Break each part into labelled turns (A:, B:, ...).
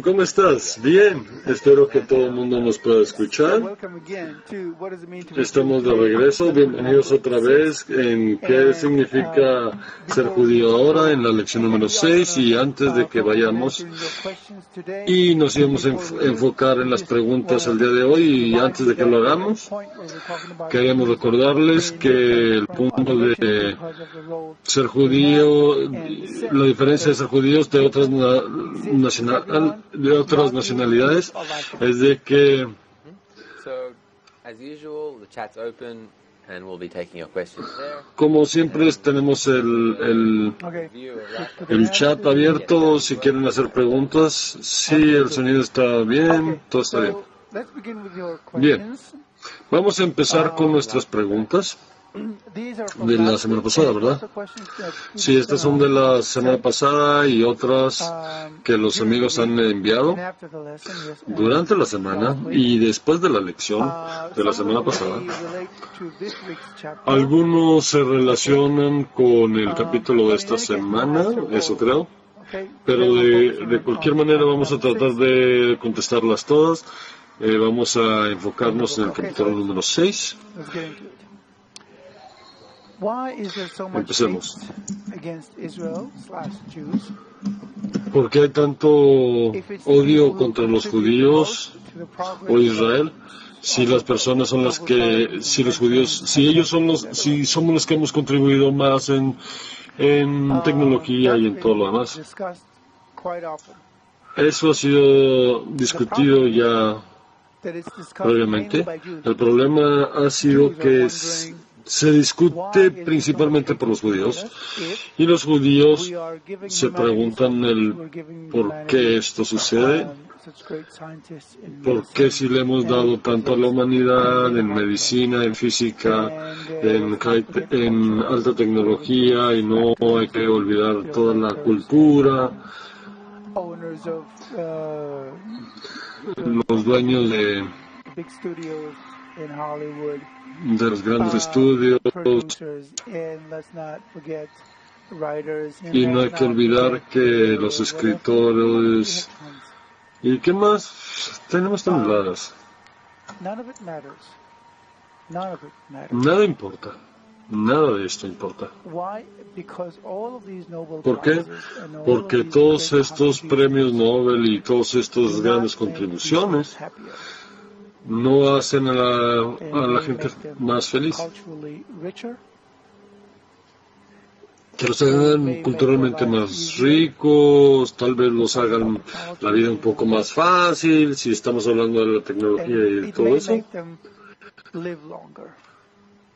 A: ¿Cómo estás? Bien, espero que todo el mundo nos pueda escuchar. Estamos de regreso, bienvenidos otra vez en qué significa ser judío ahora en la lección número 6 y antes de que vayamos y nos íbamos a enfocar en las preguntas el día de hoy y antes de que lo hagamos, queríamos recordarles que el punto de ser judío, la diferencia de ser judíos de otras nacionalidades es de que como siempre tenemos el chat abierto si quieren hacer preguntas. Sí, el sonido está bien, todo está bien. Bien, vamos a empezar con nuestras preguntas de la semana pasada, ¿verdad? Sí, estas son de la semana pasada y otras que los amigos han enviado durante la semana y después de la lección de la semana pasada. Algunos se relacionan con el capítulo de esta semana, eso creo, pero de cualquier manera vamos a tratar de contestarlas todas. Vamos a enfocarnos en el capítulo número 6. Empecemos. ¿Por qué hay tanto odio contra los judíos o Israel? Si las personas son las que, si los judíos, si somos los que hemos contribuido más en tecnología y en todo lo demás. Eso ha sido discutido ya previamente. El problema ha sido que se discute principalmente por los judíos y los judíos se preguntan el por qué esto sucede, por qué si le hemos dado tanto a la humanidad en medicina, en física, en alta tecnología y no hay que olvidar toda la cultura. Los dueños de los grandes estudios y no hay que olvidar que los escritores y qué más tenemos toneladas. Nada importa, nada de esto importa. ¿Por qué? Porque todos estos premios Nobel y todas estas grandes contribuciones no hacen a la gente más feliz. Que los hagan culturalmente más ricos, tal vez los hagan la vida un poco más fácil, si estamos hablando de la tecnología y de todo eso.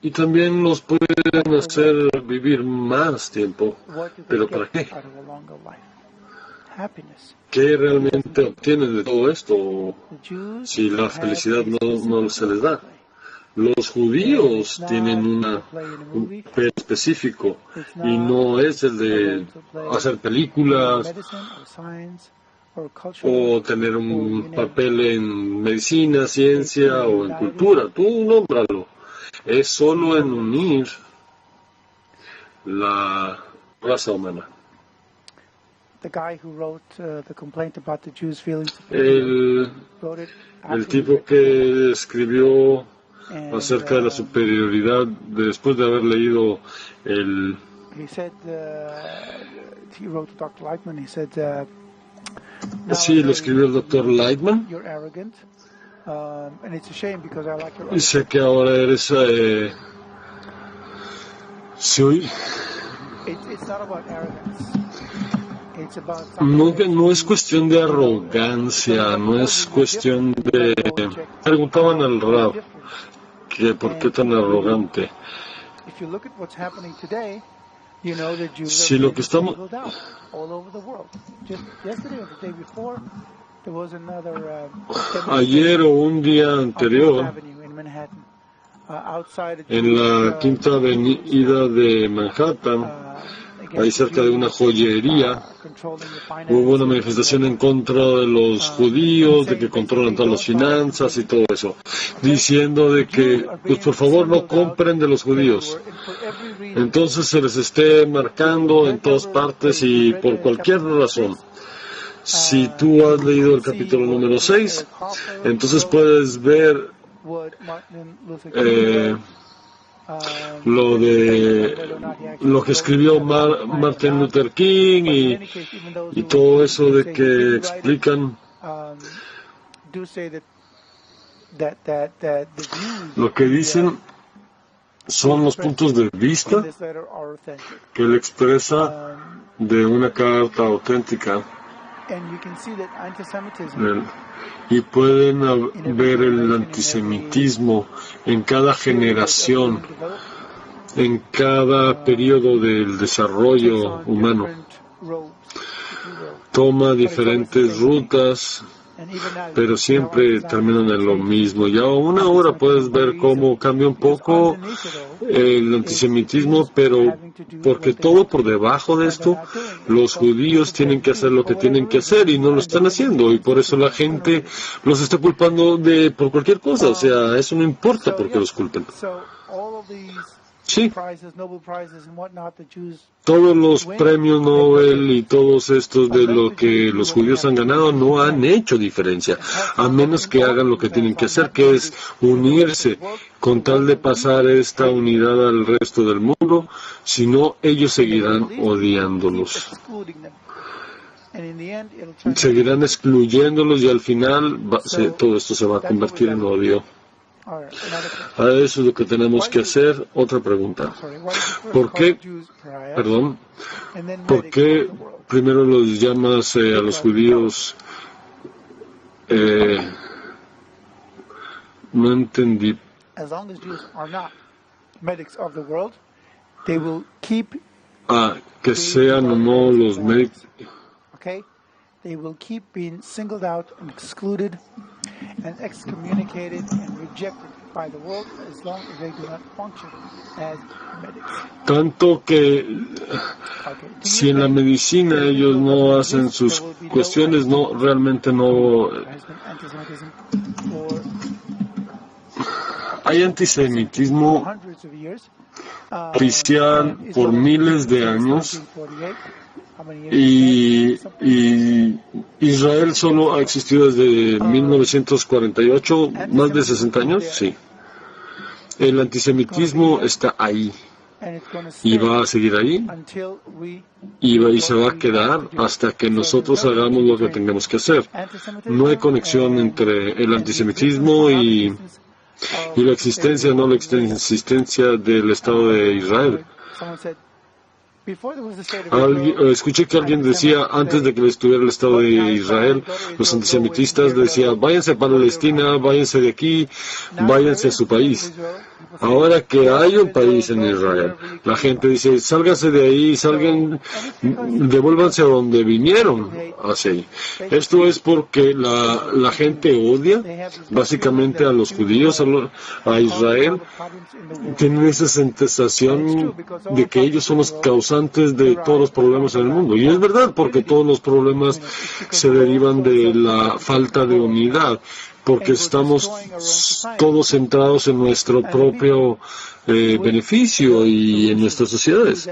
A: Y también los pueden hacer vivir más tiempo. ¿Pero para qué? ¿Qué realmente obtienen de todo esto si la felicidad no se les da? Los judíos tienen un papel específico y no es el de hacer películas o tener un papel en medicina, ciencia o en cultura. Tú nómbralo. Es solo en unir la raza humana. El tipo que escribió acerca de la superioridad después de haber leído el sí, lo escribió el Dr. Lightman. Dice que ahora eres no es cuestión de arrogancia, no es cuestión de... Preguntaban al Rab que por qué tan arrogante. Si lo que estamos... Ayer o un día anterior, en la Quinta Avenida de Manhattan, ahí cerca de una joyería, hubo una manifestación en contra de los judíos, de que controlan todas las finanzas y todo eso, diciendo de que, pues por favor no compren de los judíos. Entonces se les esté marcando en todas partes y por cualquier razón. Si tú has leído el capítulo número 6, entonces puedes ver lo que escribió Martin Luther King y todo eso de que explican lo que dicen son los puntos de vista que él expresa de una carta auténtica. Y pueden ver el antisemitismo en cada generación, en cada periodo del desarrollo humano. Toma diferentes rutas, pero siempre terminan en lo mismo. Y aún ahora puedes ver cómo cambia un poco el antisemitismo, pero porque todo por debajo de esto, los judíos tienen que hacer lo que tienen que hacer y no lo están haciendo, y por eso la gente los está culpando por cualquier cosa. O sea, eso no importa por qué los culpen. Sí, todos los premios Nobel y todos estos de lo que los judíos han ganado no han hecho diferencia, a menos que hagan lo que tienen que hacer, que es unirse con tal de pasar esta unidad al resto del mundo, si no ellos seguirán odiándolos. Seguirán excluyéndolos y al final todo esto se va a convertir en odio. Eso es lo que tenemos que hacer. Otra pregunta. ¿Por qué primero los llamas a los judíos? No entendí. Que sean o no los médicos.
B: They will keep being singled out and excluded and excommunicated and rejected by the world as long as they do not function as medics.
A: Tanto que si en la medicina ellos no hacen sus cuestiones, no realmente no hay antisemitismo oficial por miles de años. Y Israel solo ha existido desde 1948, más de 60 años, sí. El antisemitismo está ahí y va a seguir ahí y se va a quedar hasta que nosotros hagamos lo que tengamos que hacer. No hay conexión entre el antisemitismo y la existencia o no la existencia del Estado de Israel. Escuché que alguien decía, antes de que estuviera el Estado de Israel, los antisemitistas decían, váyanse a Palestina, váyanse de aquí, váyanse a su país. Ahora que hay un país en Israel, la gente dice, sálganse de ahí, devuélvanse a donde vinieron. Así. Esto es porque la gente odia básicamente a los judíos, a Israel. Tienen esa sensación de que ellos son los causantes de todos los problemas en el mundo. Y es verdad, porque todos los problemas se derivan de la falta de unidad, porque estamos todos centrados en nuestro propio beneficio y en nuestras sociedades.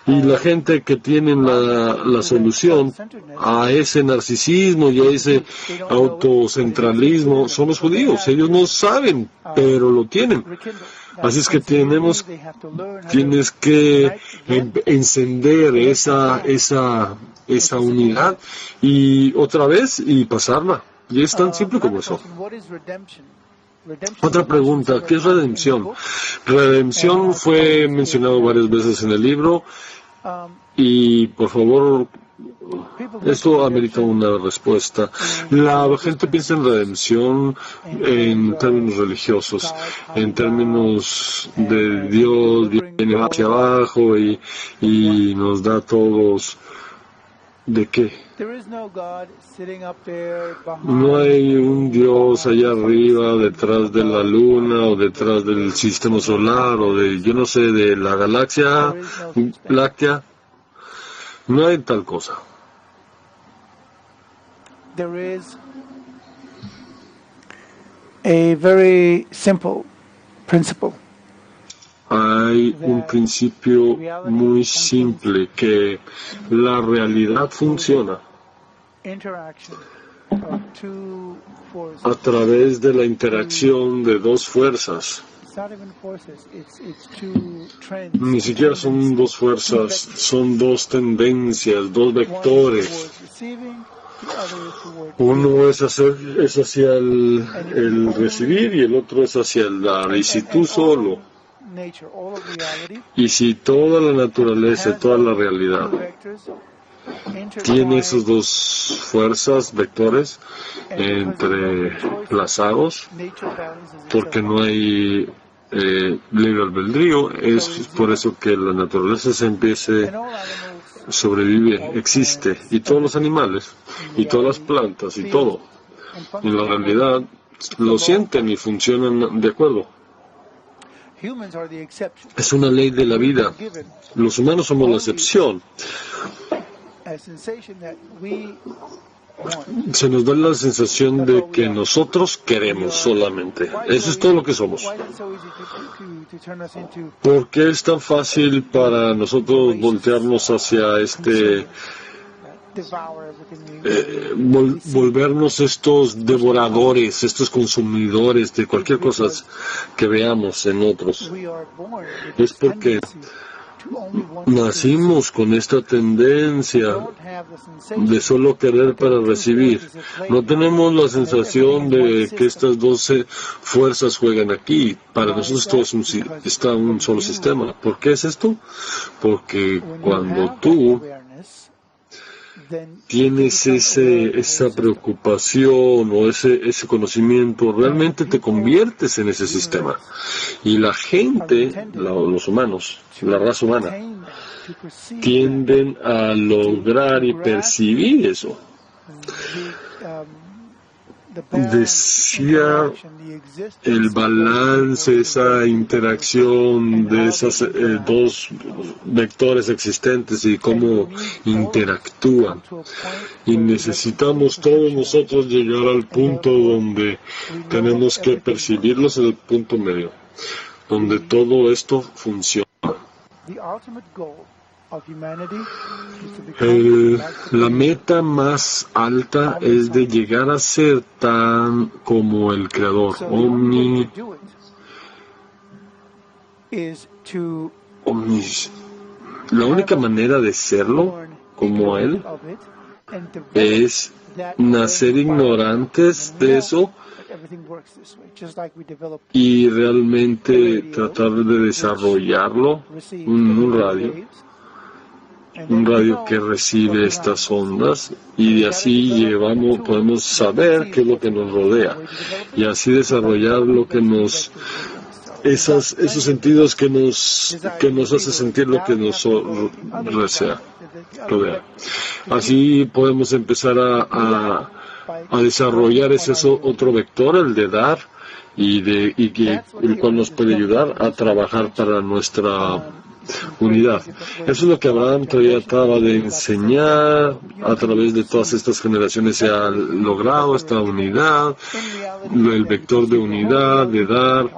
A: Y la gente que tiene la solución a ese narcisismo y a ese autocentralismo son los judíos. Ellos no saben, pero lo tienen. Así es que tienes que encender esa unidad y otra vez y pasarla. Y es tan simple como eso. Otra pregunta, ¿qué es redención? Redención fue mencionado varias veces en el libro y, por favor, esto amerita una respuesta. La gente piensa en redención en términos religiosos, en términos de Dios viene hacia abajo y nos da a todos. ¿De qué? No hay un Dios allá arriba, detrás de la luna, o detrás del sistema solar, o yo no sé, de la galaxia láctea. No hay tal cosa.
B: There is a very simple principle.
A: Hay un principio muy simple, que la realidad funciona a través de la interacción de dos fuerzas. Ni siquiera son dos fuerzas, son dos tendencias, dos vectores. Uno es hacia el recibir y el otro es hacia el dar. Y si tú solo, y si toda la naturaleza, toda la realidad tiene esas dos fuerzas, vectores, entrelazados, porque no hay libre albedrío, es por eso que la naturaleza sobrevive, existe, y todos los animales, y todas las plantas, y todo, en la realidad, lo sienten y funcionan de acuerdo. Es una ley de la vida. Los humanos somos la excepción. Se nos da la sensación de que nosotros queremos solamente. Eso es todo lo que somos. ¿Por qué es tan fácil para nosotros voltearnos hacia volvernos estos devoradores, estos consumidores de cualquier cosa que veamos en otros? Es porque nacimos con esta tendencia de solo querer para recibir. No tenemos la sensación de que estas 12 fuerzas juegan aquí. Para nosotros todo está un solo sistema. ¿Por qué es esto? Porque cuando tú tienes esa preocupación o ese conocimiento, realmente te conviertes en ese sistema. Y la gente, los humanos, la raza humana, tienden a lograr y percibir eso. Decía el balance, esa interacción de esos dos vectores existentes y cómo interactúan. Y necesitamos todos nosotros llegar al punto donde tenemos que percibirlos en el punto medio, donde todo esto funciona. La meta más alta es de llegar a ser tan como el Creador, omnis. La única manera de serlo como Él es nacer ignorantes de eso y realmente tratar de desarrollarlo, un radio que recibe estas ondas, y de así podemos saber qué es lo que nos rodea y así desarrollar lo que esos sentidos que nos hace sentir lo que nos rodea. Así podemos empezar a desarrollar ese otro vector, el de dar, el cual nos puede ayudar a trabajar para nuestra unidad. Eso es lo que Abraham trataba de enseñar. A través de todas estas generaciones se ha logrado esta unidad, el vector de unidad, de dar,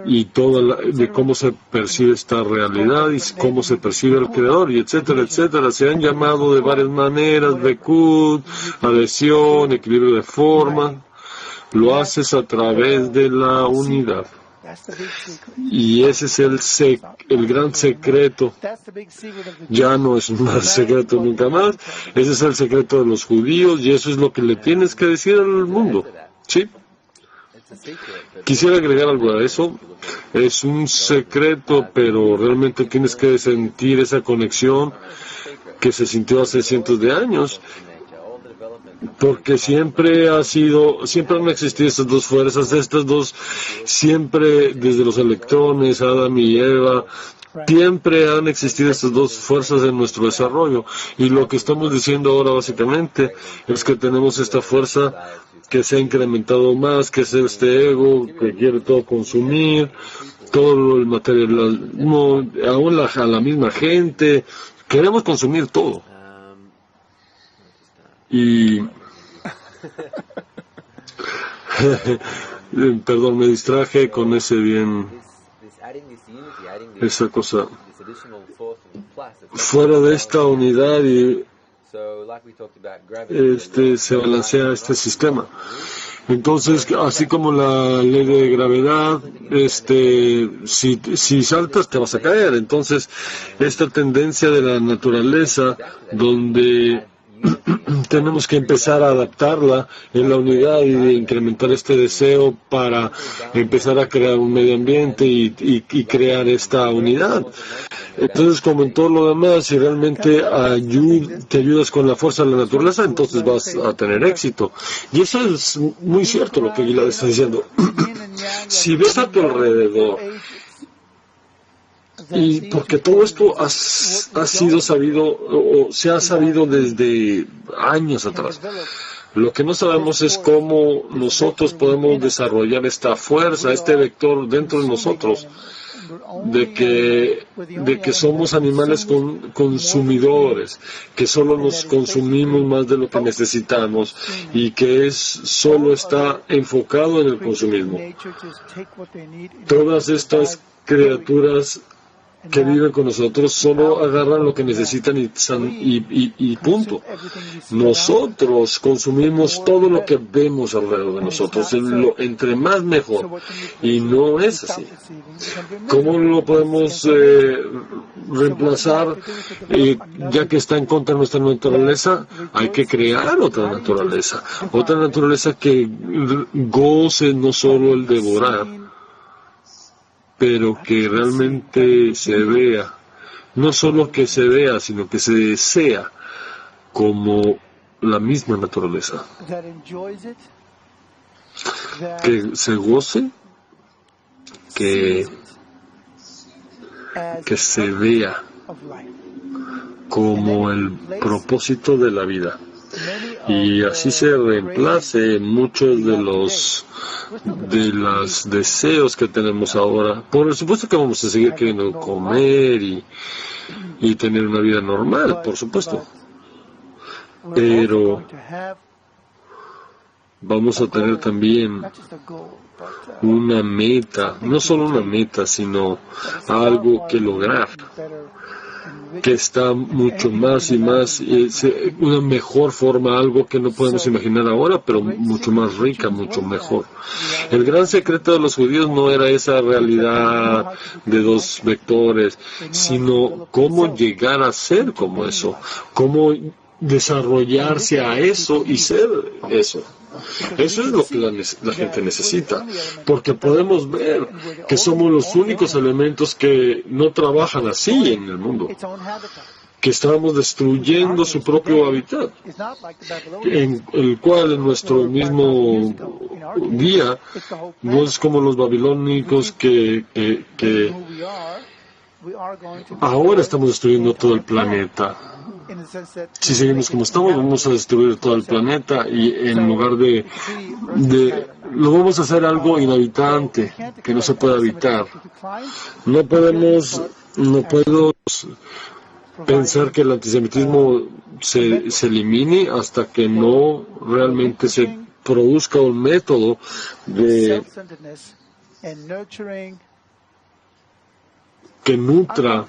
A: y de cómo se percibe esta realidad y cómo se percibe el Creador, y etcétera, etcétera. Se han llamado de varias maneras: Bekud, adhesión, equilibrio de forma. Lo haces a través de la unidad. Y ese es el gran secreto. Ya no es un secreto nunca más. Ese es el secreto de los judíos, y eso es lo que le tienes que decir al mundo. ¿Sí? Quisiera agregar algo a eso. Es un secreto, pero realmente tienes que sentir esa conexión que se sintió hace cientos de años. Porque siempre han existido estas dos fuerzas, siempre desde los electrones, Adán y Eva, siempre han existido estas dos fuerzas en nuestro desarrollo. Y lo que estamos diciendo ahora básicamente es que tenemos esta fuerza que se ha incrementado más, que es este ego, que quiere todo consumir, todo el materialismo, aún a la misma gente, queremos consumir todo. Y perdón, me distraje con esa cosa. Fuera de esta unidad, y se balancea este sistema. Entonces, así como la ley de gravedad, si saltas te vas a caer. Entonces, esta tendencia de la naturaleza, donde tenemos que empezar a adaptarla en la unidad y de incrementar este deseo para empezar a crear un medio ambiente y crear esta unidad. Entonces, como en todo lo demás, si realmente te ayudas con la fuerza de la naturaleza, entonces vas a tener éxito. Y eso es muy cierto lo que Gilad está diciendo. Si ves a tu alrededor, y porque todo esto ha sido sabido, o se ha sabido desde años atrás. Lo que no sabemos es cómo nosotros podemos desarrollar esta fuerza, este vector dentro de nosotros, de que somos animales consumidores, que solo nos consumimos más de lo que necesitamos y que solo está enfocado en el consumismo. Todas estas criaturas que viven con nosotros solo agarran lo que necesitan y punto. Nosotros consumimos todo lo que vemos alrededor de nosotros, entre más mejor, y no es así. ¿Cómo lo podemos reemplazar? Ya que está en contra de nuestra naturaleza, hay que crear otra naturaleza que goce no solo el devorar, pero que realmente se vea, no solo que se vea, sino que se desea como la misma naturaleza, que se goce, que se vea como el propósito de la vida. Y así se reemplace muchos de los deseos que tenemos ahora. Por supuesto que vamos a seguir queriendo comer y tener una vida normal, por supuesto. Pero vamos a tener también una meta, no solo una meta, sino algo que lograr, que está mucho más y más, una mejor forma, algo que no podemos imaginar ahora, pero mucho más rica, mucho mejor. El gran secreto de los judíos no era esa realidad de dos vectores, sino cómo llegar a ser como eso, cómo desarrollarse a eso y ser eso. Eso es lo que la gente necesita, porque podemos ver que somos los únicos elementos que no trabajan así en el mundo, que estamos destruyendo su propio hábitat, en el cual en nuestro mismo día no es como los babilónicos que ahora estamos destruyendo todo el planeta. Si seguimos como estamos, vamos a destruir todo el planeta y en lugar de lo vamos a hacer algo inhabitante, que no se puede habitar. No puedo pensar que el antisemitismo se elimine hasta que no realmente se produzca un método que nutra.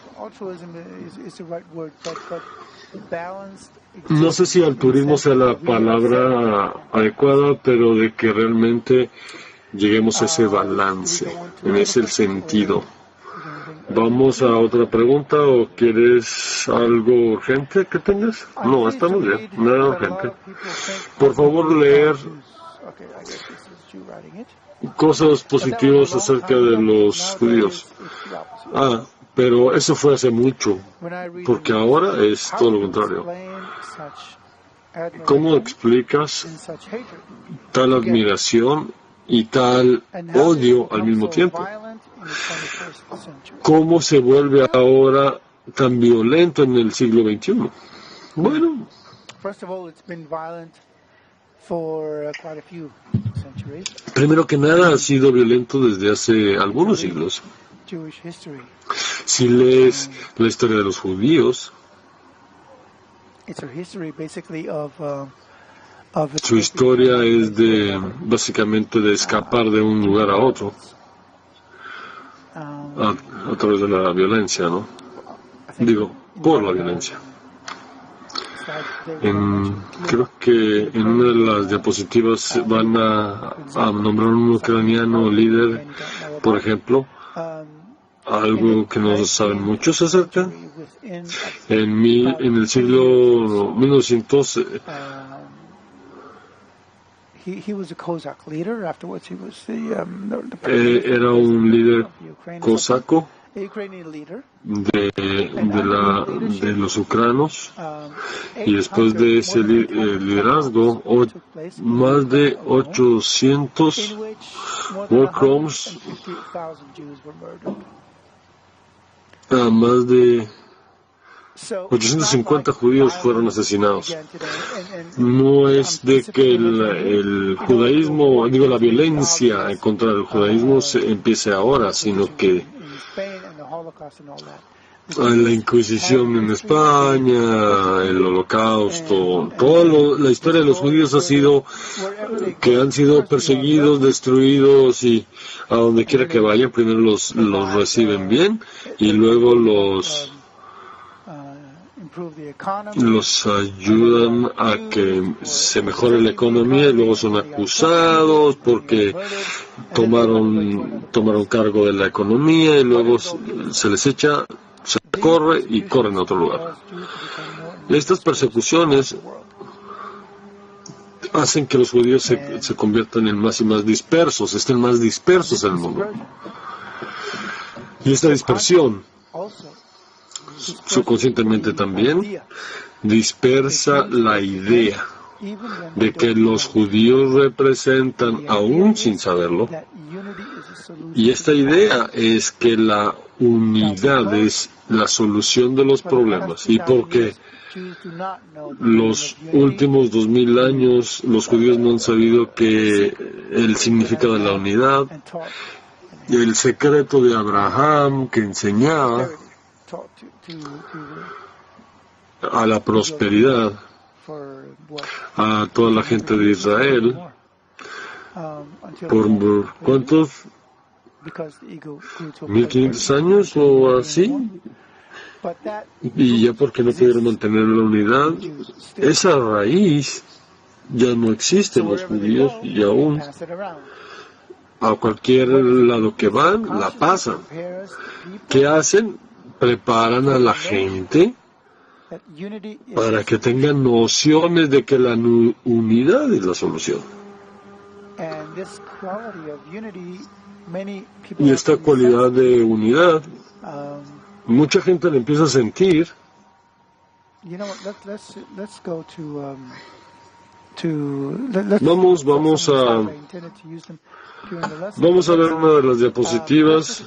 A: No sé si altruismo sea la palabra adecuada, pero de que realmente lleguemos a ese balance, en ese sentido. ¿Vamos a otra pregunta o quieres algo urgente que tengas? No, estamos bien, nada urgente. Por favor, leer cosas positivas acerca de los judíos. Pero eso fue hace mucho, porque ahora es todo lo contrario. ¿Cómo explicas tal admiración y tal odio al mismo tiempo? ¿Cómo se vuelve ahora tan violento en el siglo XXI? Bueno, primero que nada ha sido violento desde hace algunos siglos. Si lees la historia de los judíos, su historia es básicamente de escapar de un lugar a otro a través de la violencia, ¿no? Digo, por la violencia. Creo que en una de las diapositivas van a nombrar un ucraniano líder, por ejemplo, algo que no saben muchos acerca. En el siglo 1900 era un líder cosaco de los ucranos, y después de ese liderazgo, más de 800 war crimes, más de 850 judíos fueron asesinados. No es de que el judaísmo, la violencia contra el judaísmo empiece ahora, sino que la Inquisición en España, el Holocausto, toda la historia de los judíos ha sido que han sido perseguidos, destruidos, y a donde quiera que vayan, primero los reciben bien y luego los ayudan a que se mejore la economía, y luego son acusados porque tomaron cargo de la economía, y luego se les echa, se corre y corren a otro lugar. Estas persecuciones hacen que los judíos se conviertan en más y más dispersos, estén más dispersos en el mundo. Y esta dispersión, subconscientemente también, dispersa la idea de que los judíos representan, aún sin saberlo, y esta idea es que la unidad es la solución de los problemas, y porque los últimos 2000 años los judíos no han sabido que el significado de la unidad, el secreto de Abraham que enseñaba a la prosperidad a toda la gente de Israel, por ¿cuántos? 1500 años o así, y ya porque no pudieron mantener la unidad, esa raíz ya no existe en los judíos, y aún a cualquier lado que van, la pasan. ¿Qué hacen? Preparan a la gente para que tengan nociones de que la unidad es la solución. Y esta cualidad de unidad, mucha gente la empieza a sentir. Vamos a ver una de las diapositivas.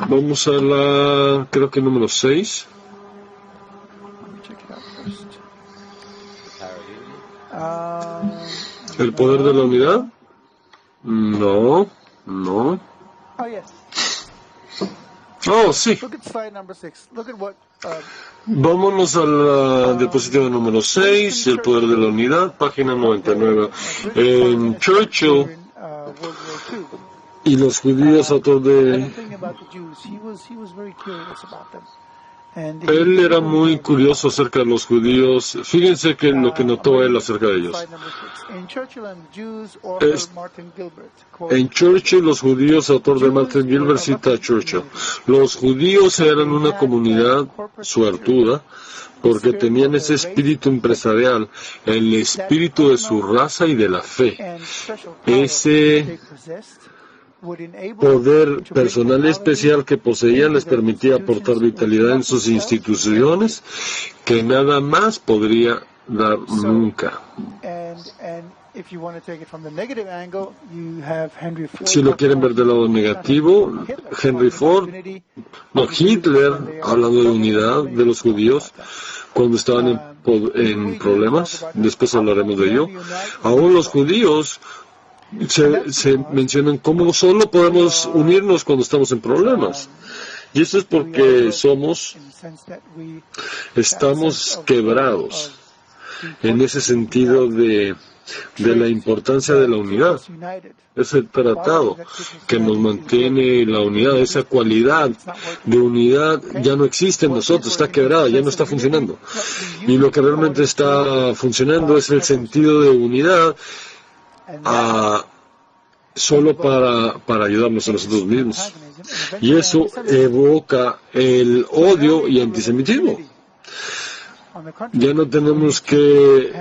A: Vamos a la, creo que número 6. ¿El poder de la unidad? No. Oh, sí. Vámonos a la diapositiva número 6, el poder de la unidad, página 99. En Churchill y los judíos, autor de... Él era muy curioso acerca de los judíos. Fíjense que lo que notó él acerca de ellos. En Churchill, los judíos, autor de Martin Gilbert, cita a Churchill. Los judíos eran una comunidad suertuda porque tenían ese espíritu empresarial, el espíritu de su raza y de la fe. Ese poder personal especial que poseían les permitía aportar vitalidad en sus instituciones que nada más podría dar nunca. Si lo quieren ver del lado negativo, Hitler, hablando de unidad de los judíos, cuando estaban en problemas, después hablaremos de ello, aún los judíos se mencionan cómo solo podemos unirnos cuando estamos en problemas. Y esto es porque estamos quebrados. en ese sentido de la importancia de la unidad. Es el tratado que nos mantiene la unidad. Esa cualidad de unidad ya no existe en nosotros, está quebrada, ya no está funcionando. Y lo que realmente está funcionando es el sentido de unidad solo para ayudarnos a nosotros mismos. Y eso evoca el odio y antisemitismo. Ya no tenemos que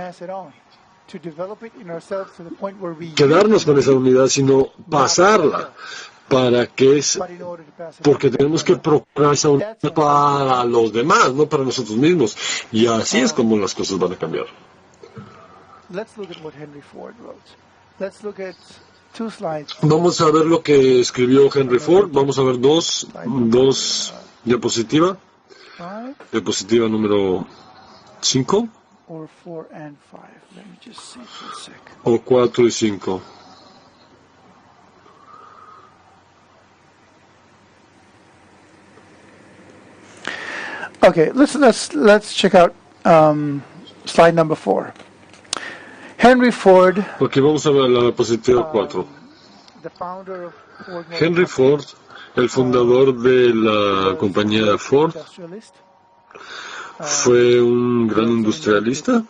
A: quedarnos con esa unidad, sino pasarla porque tenemos que procurar esa unidad para los demás, no para nosotros mismos. Y así es como las cosas van a cambiar. Vamos a ver lo que escribió Henry Ford. Vamos a ver dos diapositivas. Diapositiva número 5. O 4 y 5.
B: Okay, let's check out slide number 4. Henry Ford.
A: Okay, vamos a ver la diapositiva 4. Henry Ford, el fundador de la compañía Ford, fue un gran industrialista.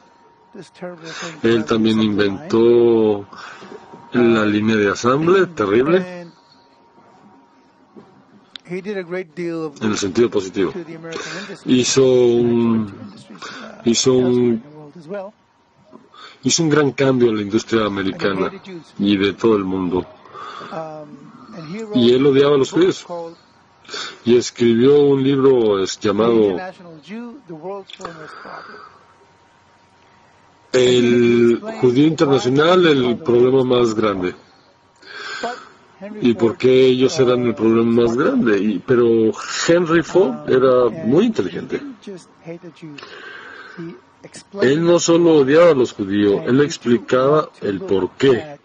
A: Él también inventó la línea de asamble, terrible, en el sentido positivo. Hizo un gran cambio en la industria americana y de todo el mundo. Y él odiaba a los judíos. Y escribió un libro llamado El judío internacional, el problema más grande. ¿Y por qué ellos eran el problema más grande? Pero Henry Ford era muy inteligente. Él no solo odiaba a los judíos, él explicaba el por qué.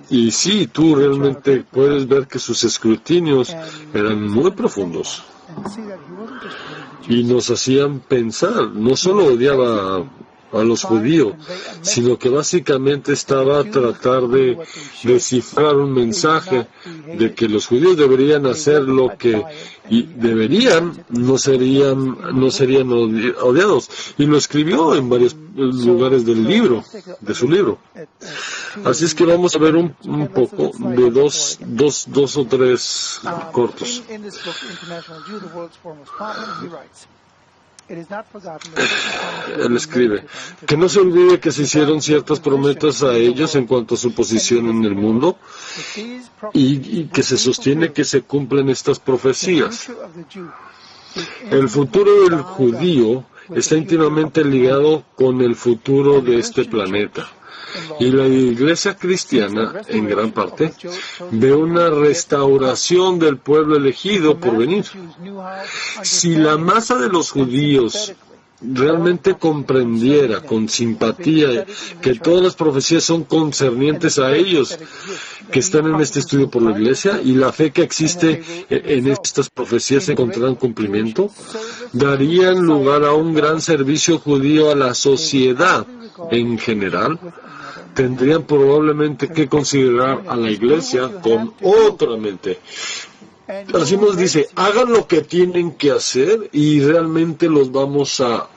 A: Y sí, tú realmente puedes ver que sus escrutinios eran muy profundos. Y nos hacían pensar, no solo odiaba a los judíos, sino que básicamente estaba a tratar de descifrar un mensaje de que los judíos deberían hacer lo que deberían, no serían odiados. Y lo escribió en varios lugares de su libro. Así es que vamos a ver un poco de dos o tres cortos. Él escribe que no se olvide que se hicieron ciertas promesas a ellos en cuanto a su posición en el mundo y que se sostiene que se cumplen estas profecías. El futuro del judío está íntimamente ligado con el futuro de este planeta. Y la Iglesia cristiana, en gran parte, ve una restauración del pueblo elegido por venir. Si la masa de los judíos realmente comprendiera con simpatía que todas las profecías son concernientes a ellos, que están en este estudio por la Iglesia, y la fe que existe en estas profecías encontrarán cumplimiento, darían lugar a un gran servicio judío a la sociedad en general. Tendrían probablemente que considerar a la Iglesia con otra mente. Así nos dice, hagan lo que tienen que hacer y realmente los vamos a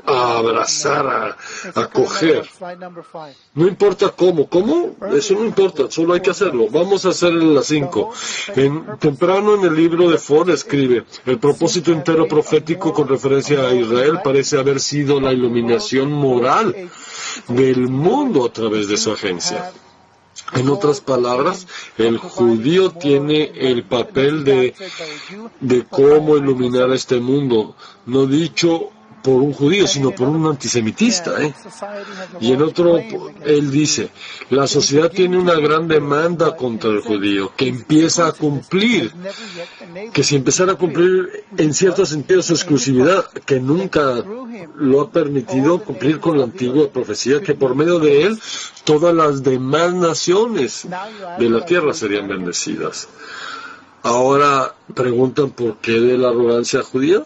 A: abrazar, a acoger. No importa cómo. ¿Cómo? Eso no importa, solo hay que hacerlo. Vamos a hacer en las 5. Temprano en el libro de Ford escribe, el propósito entero profético con referencia a Israel parece haber sido la iluminación moral del mundo a través de su agencia. En otras palabras, el judío tiene el papel de cómo iluminar a este mundo, no dicho por un judío, sino por un antisemitista. Y en otro, él dice, la sociedad tiene una gran demanda contra el judío, que empieza a cumplir, que si empezara a cumplir en cierto sentido su exclusividad, que nunca lo ha permitido cumplir con la antigua profecía, que por medio de él, todas las demás naciones de la tierra serían bendecidas. Ahora preguntan por qué de la arrogancia judía.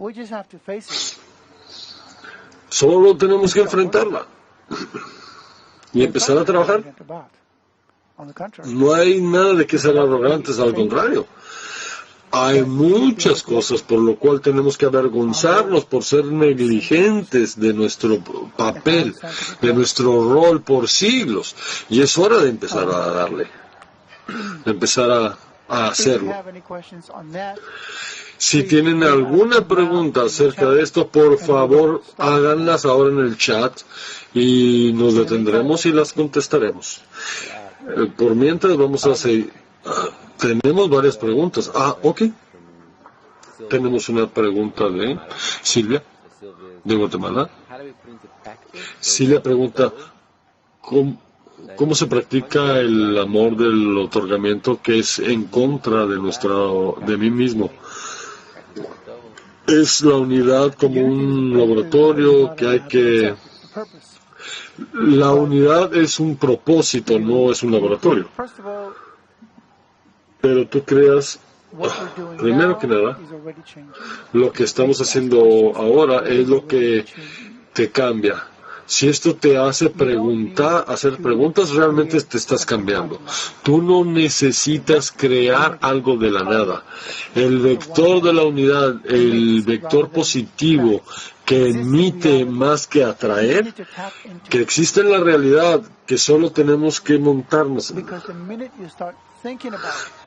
B: We just have to face it.
A: Solo tenemos que enfrentarla y empezar a trabajar. No hay nada de que ser arrogantes, al contrario. Hay muchas cosas por lo cual tenemos que avergonzarnos por ser negligentes de nuestro papel, de nuestro rol por siglos. Y es hora de empezar a darle, de empezar a hacerlo. Si tienen alguna pregunta acerca de esto, por favor, háganlas ahora en el chat y nos detendremos y las contestaremos. Por mientras vamos a seguir. Tenemos varias preguntas. Ok. Tenemos una pregunta de Silvia, de Guatemala. Silvia pregunta, ¿cómo se practica el amor del otorgamiento que es en contra de mí mismo? Es la unidad como un laboratorio que hay que... La unidad es un propósito, no es un laboratorio. Pero tú creas, primero que nada, lo que estamos haciendo ahora es lo que te cambia. Si esto te hace hacer preguntas, realmente te estás cambiando. Tú no necesitas crear algo de la nada. El vector de la unidad, el vector positivo que emite más que atraer, que existe en la realidad, que solo tenemos que montarnos.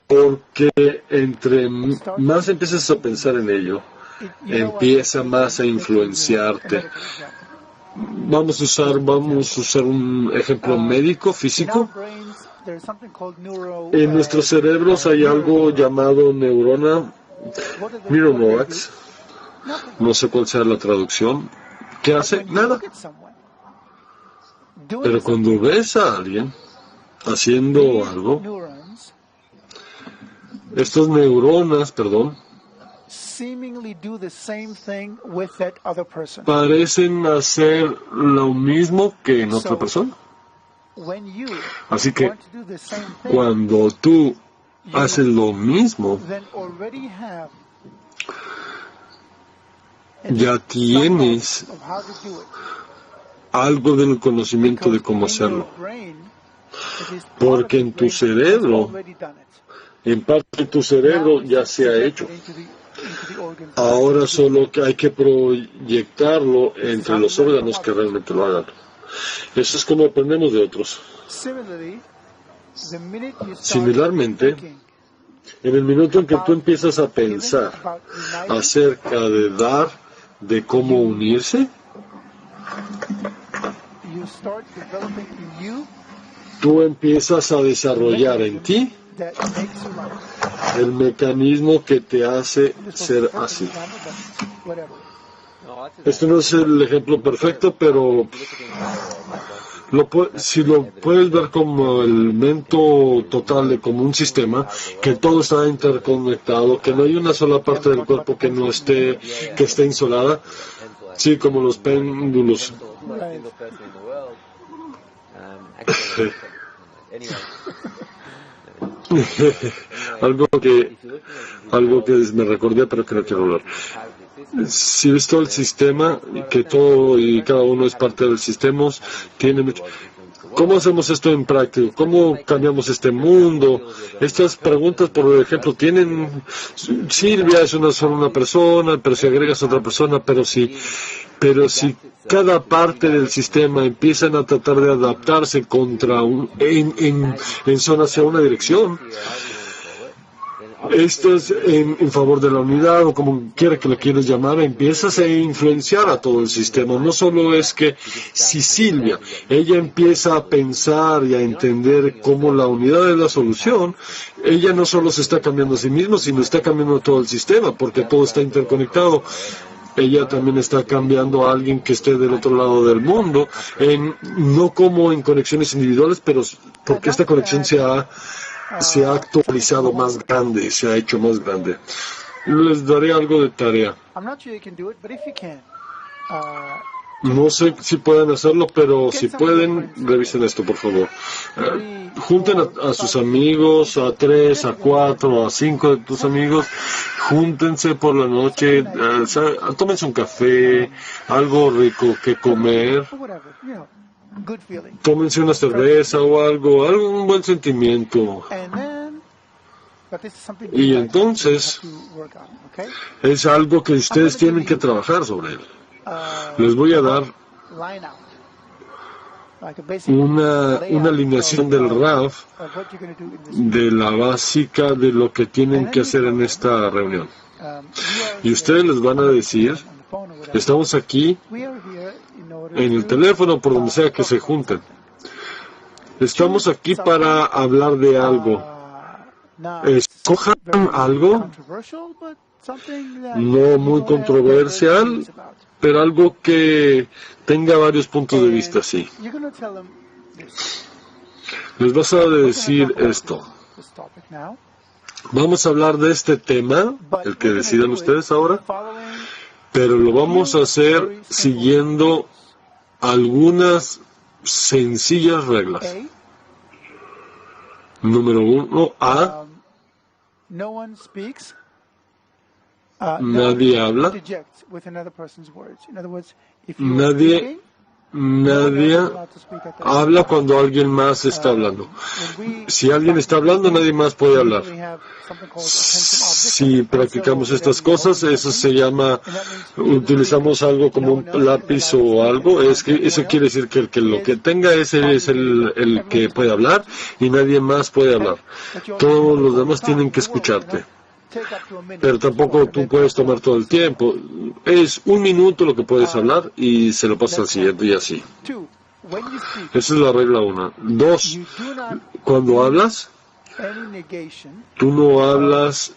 A: Porque entre más empiezas a pensar en ello, empieza más a influenciarte. Vamos a usar un ejemplo médico, físico. En nuestros cerebros hay algo llamado neurona, neuronoax. No sé cuál sea la traducción. ¿Qué hace? Nada. Pero cuando ves a alguien haciendo algo, estas neuronas, parecen hacer lo mismo que en otra persona. Así que cuando tú haces lo mismo, ya tienes algo del conocimiento de cómo hacerlo. Porque en tu cerebro, en parte de tu cerebro ya se ha hecho. Ahora solo que hay que proyectarlo entre los órganos que realmente lo hagan. Eso es como aprendemos de otros. Similarmente, en el minuto en que tú empiezas a pensar acerca de dar, de cómo unirse, tú empiezas a desarrollar en ti el mecanismo que te hace ser así. Este no es el ejemplo perfecto, pero si lo puedes ver como el elemento total, como un sistema, que todo está interconectado, que no hay una sola parte del cuerpo que esté insolada, sí, como los péndulos. algo que me recordé, pero que no quiero hablar. Si ves todo el sistema, que todo y cada uno es parte del sistema, tiene mucho. ¿Cómo hacemos esto en práctica? ¿Cómo cambiamos este mundo? Estas preguntas, por ejemplo, Silvia es solo una persona, pero si agregas a otra persona, pero si cada parte del sistema empiezan a tratar de adaptarse en zona hacia una dirección, esto es en favor de la unidad, o como quiera que lo quieras llamar, empiezas a influenciar a todo el sistema. No solo es que si Silvia, ella empieza a pensar y a entender cómo la unidad es la solución, ella no solo se está cambiando a sí misma, sino está cambiando todo el sistema, porque todo está interconectado. Ella también está cambiando a alguien que esté del otro lado del mundo, no como en conexiones individuales, pero porque esta conexión se ha actualizado más grande, se ha hecho más grande. Les daré algo de tarea. No sé si pueden hacerlo, pero si pueden, revisen esto, por favor. Junten a sus amigos, a 3, a 4, a 5 de tus amigos, júntense por la noche, tómense un café, algo rico que comer, tómense una cerveza o algo, un buen sentimiento. Y entonces, es algo que ustedes tienen que trabajar sobre él. Les voy a dar una alineación del RAF de la básica de lo que tienen que hacer en esta reunión. Y ustedes les van a decir, estamos aquí en el teléfono, por donde sea que se junten. Estamos aquí para hablar de algo. Escojan algo no muy controversial, pero algo que tenga varios puntos de vista, sí. Les vas a decir esto. Vamos a hablar de este tema, el que decidan ustedes ahora, pero lo vamos a hacer siguiendo algunas sencillas reglas. Número 1, A. Nadie habla. Nadie habla cuando alguien más está hablando. Si alguien está hablando, nadie más puede hablar. Si practicamos estas cosas, eso se llama, utilizamos algo como un lápiz o algo, eso quiere decir que lo que tenga ese es el que puede hablar y nadie más puede hablar. Todos los demás tienen que escucharte. Pero tampoco tú puedes tomar todo el tiempo. Es 1 minuto lo que puedes hablar y se lo pasas al siguiente y así. Esa es la regla 1. 2, cuando hablas, tú no hablas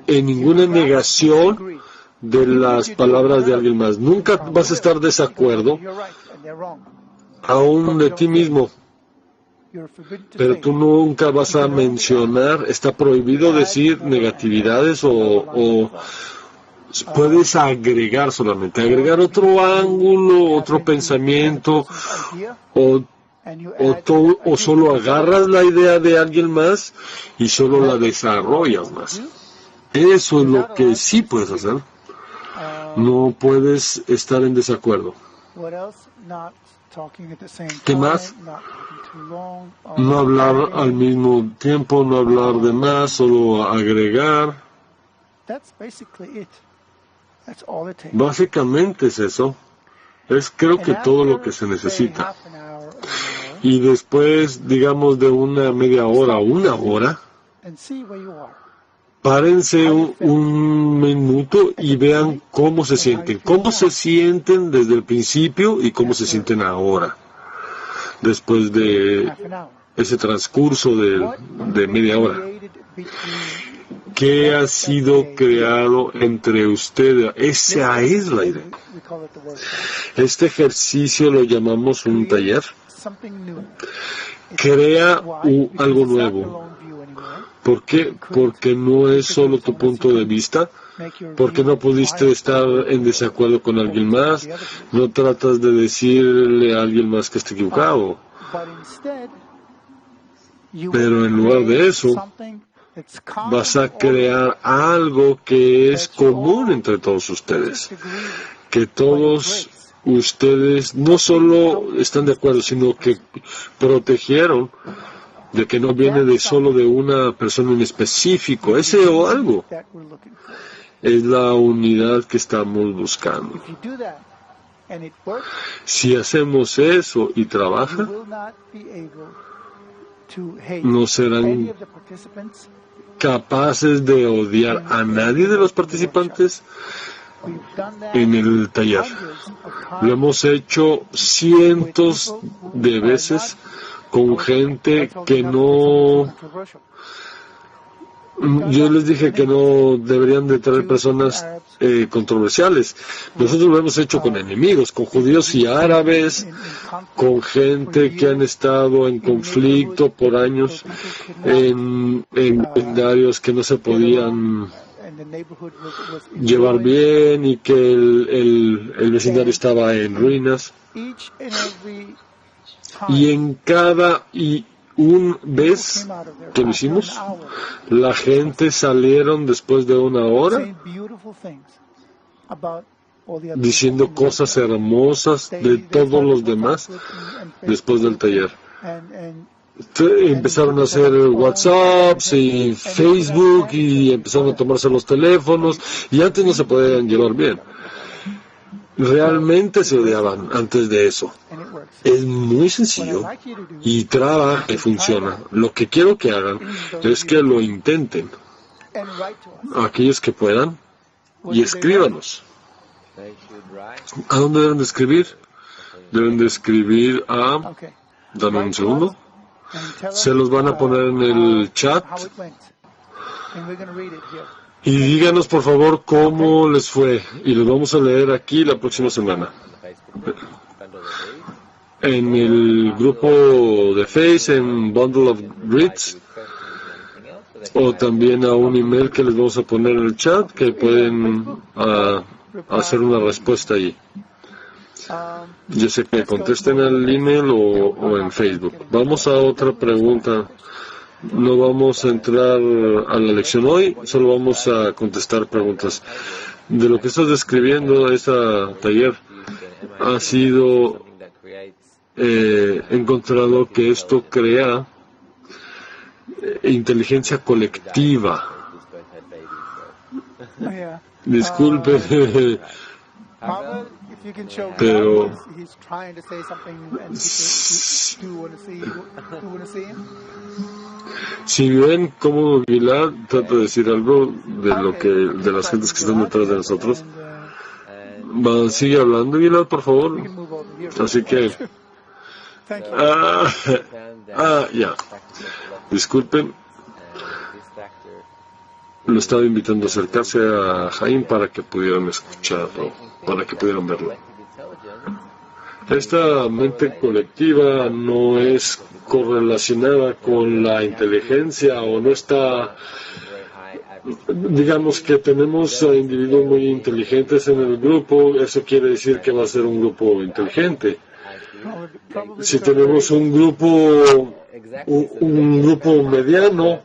A: en ninguna negación de las palabras de alguien más. Nunca vas a estar desacuerdo, aún de ti mismo. Pero tú nunca vas a mencionar, está prohibido decir negatividades o puedes agregar solamente, agregar otro ángulo, otro pensamiento, o solo agarras la idea de alguien más y solo la desarrollas más. Eso es lo que sí puedes hacer. No puedes estar en desacuerdo. ¿Qué más? No hablar al mismo tiempo, no hablar de más, solo agregar. Básicamente es eso. Es creo que todo lo que se necesita. Y después, digamos, de una media hora o 1 hora, párense un minuto y vean cómo se sienten. Cómo se sienten desde el principio y cómo se sienten ahora. Después de ese transcurso de media hora. ¿Qué ha sido creado entre ustedes? Esa es la idea. Este ejercicio lo llamamos un taller. Crea algo nuevo. ¿Por qué? Porque no es solo tu punto de vista. Porque no pudiste estar en desacuerdo con alguien más, no tratas de decirle a alguien más que esté equivocado. Pero en lugar de eso, vas a crear algo que es común entre todos ustedes. Que todos ustedes no solo están de acuerdo, sino que protegieron de que no viene de solo de una persona en específico, ese o algo. Es la unidad que estamos buscando. Si hacemos eso y trabaja, no serán capaces de odiar a nadie de los participantes en el taller. Lo hemos hecho cientos de veces con gente que no... Yo les dije que no deberían de traer personas controversiales. Nosotros lo hemos hecho con enemigos, con judíos y árabes, con gente que han estado en conflicto por años, en vecindarios que no se podían llevar bien y que el vecindario estaba en ruinas. Y en cada vez que lo hicimos, la gente salieron después de una hora diciendo cosas hermosas de todos los demás después del taller. Empezaron a hacer WhatsApps y Facebook y empezaron a tomarse los teléfonos y antes no se podían llevar bien. Realmente se odiaban antes de eso. Es muy sencillo y trabaja y funciona. Lo que quiero que hagan es que lo intenten. Aquellos que puedan y escríbanos. ¿A dónde deben de escribir? Deben de escribir a... Dame un segundo. Se los van a poner en el chat. Y díganos por favor cómo les fue. Y los vamos a leer aquí la próxima semana. En el grupo de Face, en Bundle of Reads. O también a un email que les vamos a poner en el chat, que pueden hacer una respuesta allí. Yo sé que contesten al email o en Facebook. Vamos a otra pregunta. No vamos a entrar a la lección hoy, solo vamos a contestar preguntas. De lo que estás describiendo, ese taller ha sido encontrado que esto crea inteligencia colectiva. Disculpe, pero si ven cómo Gilad trata de decir algo de las gentes que están detrás de nosotros, sigue hablando, Gilad, por favor. Así que ya, disculpen, lo estaba invitando a acercarse a Jaime para que pudieran escucharlo, para que pudieran verlo. Esta mente colectiva no es correlacionada con la inteligencia o no está, digamos que tenemos individuos muy inteligentes en el grupo, eso quiere decir que va a ser un grupo inteligente. Si tenemos un grupo mediano,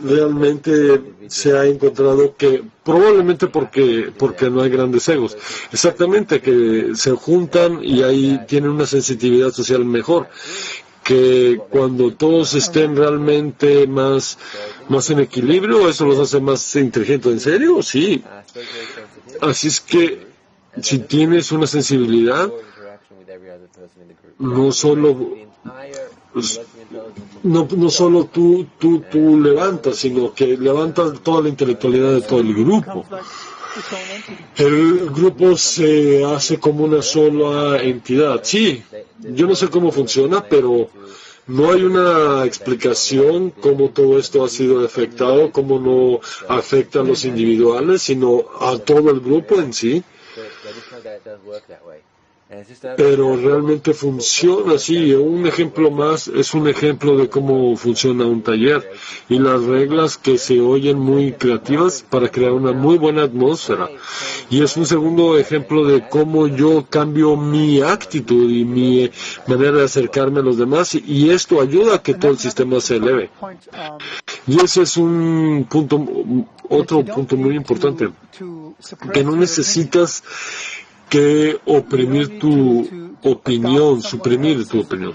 A: realmente se ha encontrado que probablemente porque no hay grandes egos, exactamente, que se juntan y ahí tienen una sensitividad social mejor, que cuando todos estén realmente más en equilibrio, eso los hace más inteligentes. ¿En serio? Sí. Así es que si tienes una sensibilidad, no solo tú levantas, sino que levantas toda la intelectualidad de todo el grupo. El grupo se hace como una sola entidad. Sí, yo no sé cómo funciona, pero no hay una explicación cómo todo esto ha sido afectado, cómo no afecta a los individuales, sino a todo el grupo en sí. Pero realmente funciona así. Un ejemplo más es un ejemplo de cómo funciona un taller y las reglas que se oyen muy creativas para crear una muy buena atmósfera. Y es un segundo ejemplo de cómo yo cambio mi actitud y mi manera de acercarme a los demás, y esto ayuda a que todo el sistema se eleve. Y ese es un punto, otro punto muy importante, que no necesitas que oprimir tu opinión, suprimir tu opinión.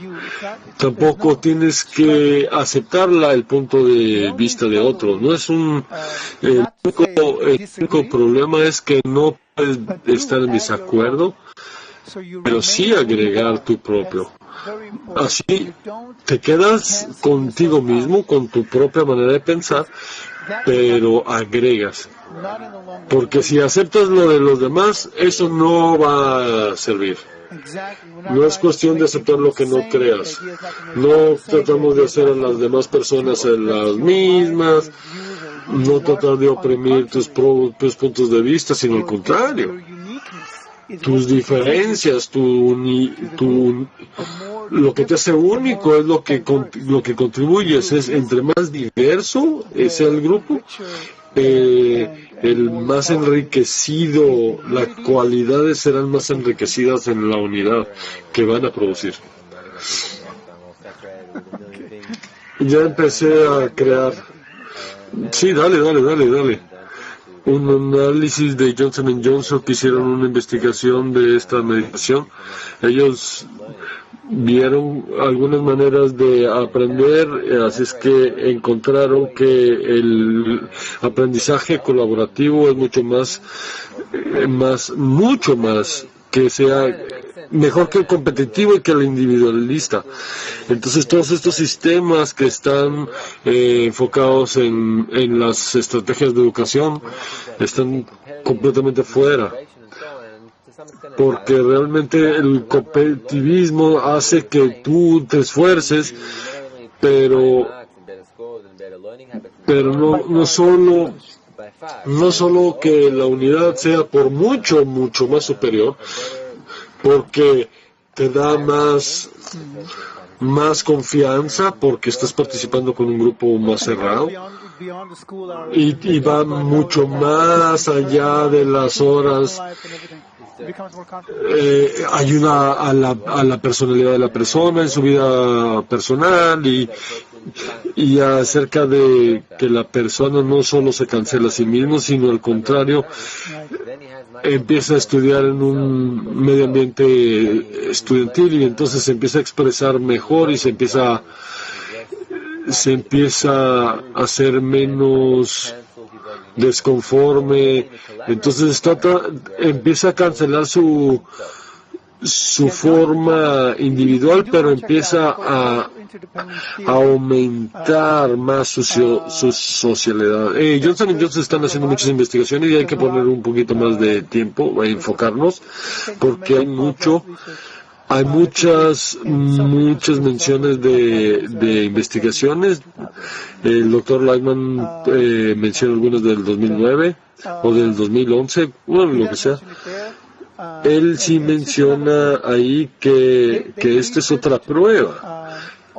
A: Tampoco tienes que aceptar el punto de vista de otro. No es el único problema es que no puedes estar en desacuerdo, pero sí agregar tu propio. Así te quedas contigo mismo, con tu propia manera de pensar, pero agregas. Porque si aceptas lo de los demás, eso no va a servir. No es cuestión de aceptar lo que no creas. No tratamos de hacer a las demás personas las mismas, no tratar de oprimir tus propios puntos de vista, sino al contrario. Tus diferencias, lo que te hace único es lo que contribuyes. Es entre más diverso es el grupo, el más enriquecido, las cualidades serán más enriquecidas en la unidad que van a producir. Ya empecé a crear. Sí, dale. Un análisis de Johnson & Johnson que hicieron una investigación de esta medicación. Ellos vieron algunas maneras de aprender, así es que encontraron que el aprendizaje colaborativo es mucho más que sea mejor que el competitivo y que el individualista. Entonces todos estos sistemas que están enfocados en las estrategias de educación están completamente fuera, porque realmente el competitivismo hace que tú te esfuerces, pero no solo que la unidad sea por mucho más superior, porque te da más confianza, porque estás participando con un grupo más cerrado, y va mucho más allá de las horas. Ayuda a la personalidad de la persona en su vida personal, y acerca de que la persona no solo se cancela a sí mismo, sino al contrario, empieza a estudiar en un medio ambiente estudiantil, y entonces se empieza a expresar mejor y se empieza a ser menos desconforme. Entonces empieza a cancelar su forma individual, pero empieza a aumentar más su socialidad. Johnson & Johnson están haciendo muchas investigaciones y hay que poner un poquito más de tiempo a enfocarnos, porque hay muchas menciones de investigaciones. El doctor Lightman menciona algunas del 2009 o del 2011, bueno, lo que sea. Él sí menciona ahí que esta es otra prueba,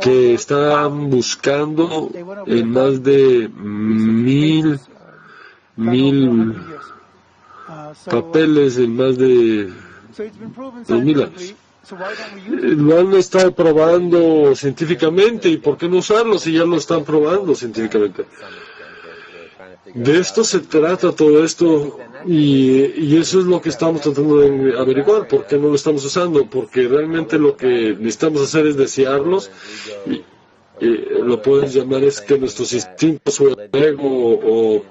A: que están buscando en más de mil papeles en más de 2000 años. Lo han estado probando científicamente, y ¿por qué no usarlo si ya lo están probando científicamente? De esto se trata todo esto, y eso es lo que estamos tratando de averiguar. ¿Por qué no lo estamos usando? Porque realmente lo que necesitamos hacer es desearlos, y lo puedes llamar es que nuestros instintos o el ego, o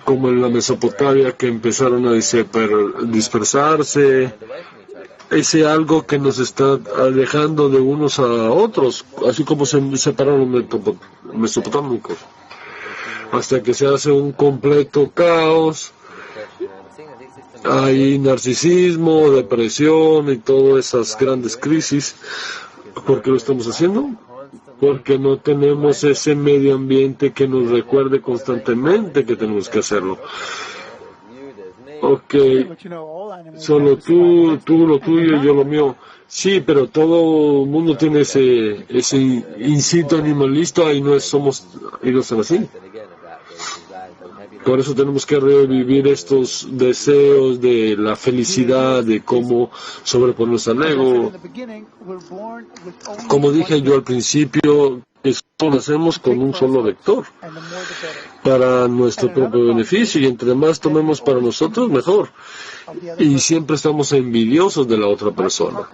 A: como en la Mesopotamia, que empezaron a dispersarse, ese algo que nos está alejando de unos a otros, así como se separaron los mesopotámicos, hasta que se hace un completo caos. Hay narcisismo, depresión y todas esas grandes crisis. ¿Por qué lo estamos haciendo? Porque no tenemos ese medio ambiente que nos recuerde constantemente que tenemos que hacerlo. Ok, solo tú lo tuyo y yo lo mío. Sí, pero todo el mundo tiene ese instinto animalista, y no están así. Por eso tenemos que revivir estos deseos de la felicidad, de cómo sobreponernos al ego. Como dije yo al principio, esto lo hacemos con un solo vector, para nuestro propio beneficio, y entre más tomemos para nosotros, mejor. Y siempre estamos envidiosos de la otra persona.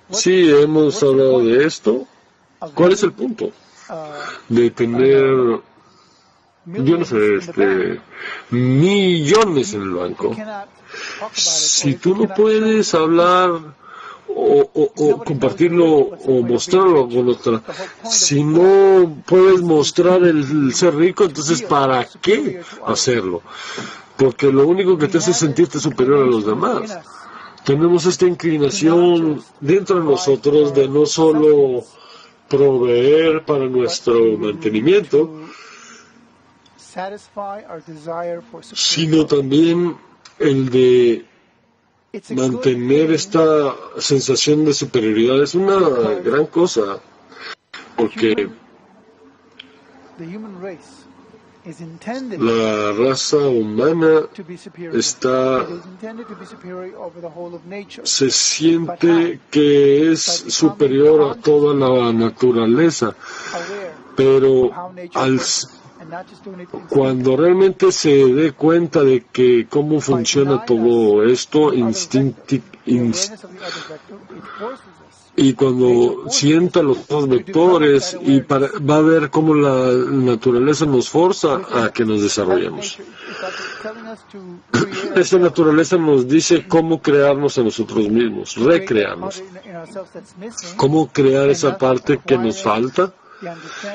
A: Sí, hemos hablado de esto. ¿Cuál es el punto? De tener, yo no sé, millones en el banco. Si tú no puedes hablar o compartirlo o mostrarlo con otra, si no puedes mostrar el ser rico, entonces ¿para qué hacerlo? Porque lo único que te hace sentirte superior a los demás. Tenemos esta inclinación dentro de nosotros de no solo proveer para nuestro mantenimiento, sino también el de mantener esta sensación de superioridad. Es una gran cosa, porque La raza humana se siente que es superior a toda la naturaleza, pero cuando realmente se dé cuenta de que cómo funciona todo esto, y cuando sienta los dos vectores va a ver cómo la naturaleza nos forza a que nos desarrollemos. Esa naturaleza nos dice cómo crearnos a nosotros mismos, recrearnos, cómo crear esa parte que nos falta.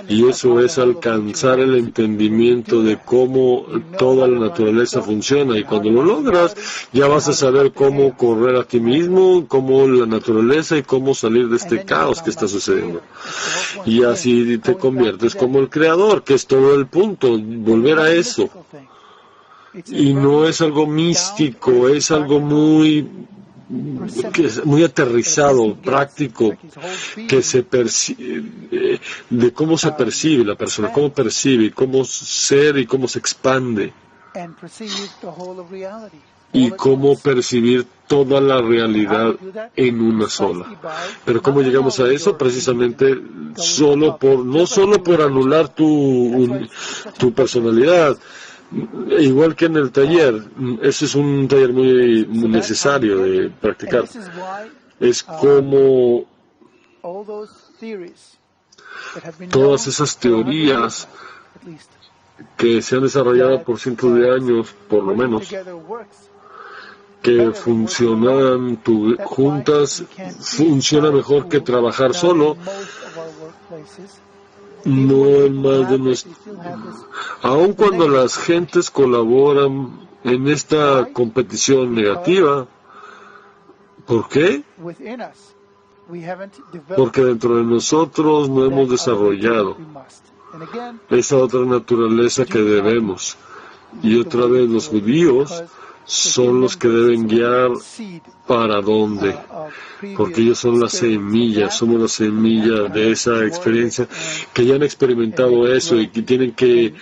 A: Y eso es alcanzar el entendimiento de cómo toda la naturaleza funciona. Y cuando lo logras, ya vas a saber cómo correr a ti mismo, cómo la naturaleza y cómo salir de este caos que está sucediendo. Y así te conviertes como el creador, que es todo el punto, volver a eso. Y no es algo místico, es algo muy aterrizado, práctico, que se percibe, de cómo se percibe la persona, cómo percibe, cómo ser y cómo se expande, y cómo percibir toda la realidad en una sola. Pero ¿cómo llegamos a eso? Precisamente no solo por anular tu personalidad. Igual que en el taller, ese es un taller muy necesario de practicar. Es como todas esas teorías que se han desarrollado por cientos de años, por lo menos, que funcionan juntas, funciona mejor que trabajar solo. No es más de nuestro. Aun cuando las gentes colaboran en esta competición negativa, ¿por qué? Porque dentro de nosotros no hemos desarrollado esa otra naturaleza que debemos. Y otra vez los judíos son los que deben guiar para dónde, porque ellos son la semilla, somos la semilla de esa experiencia, que ya han experimentado eso y que tienen que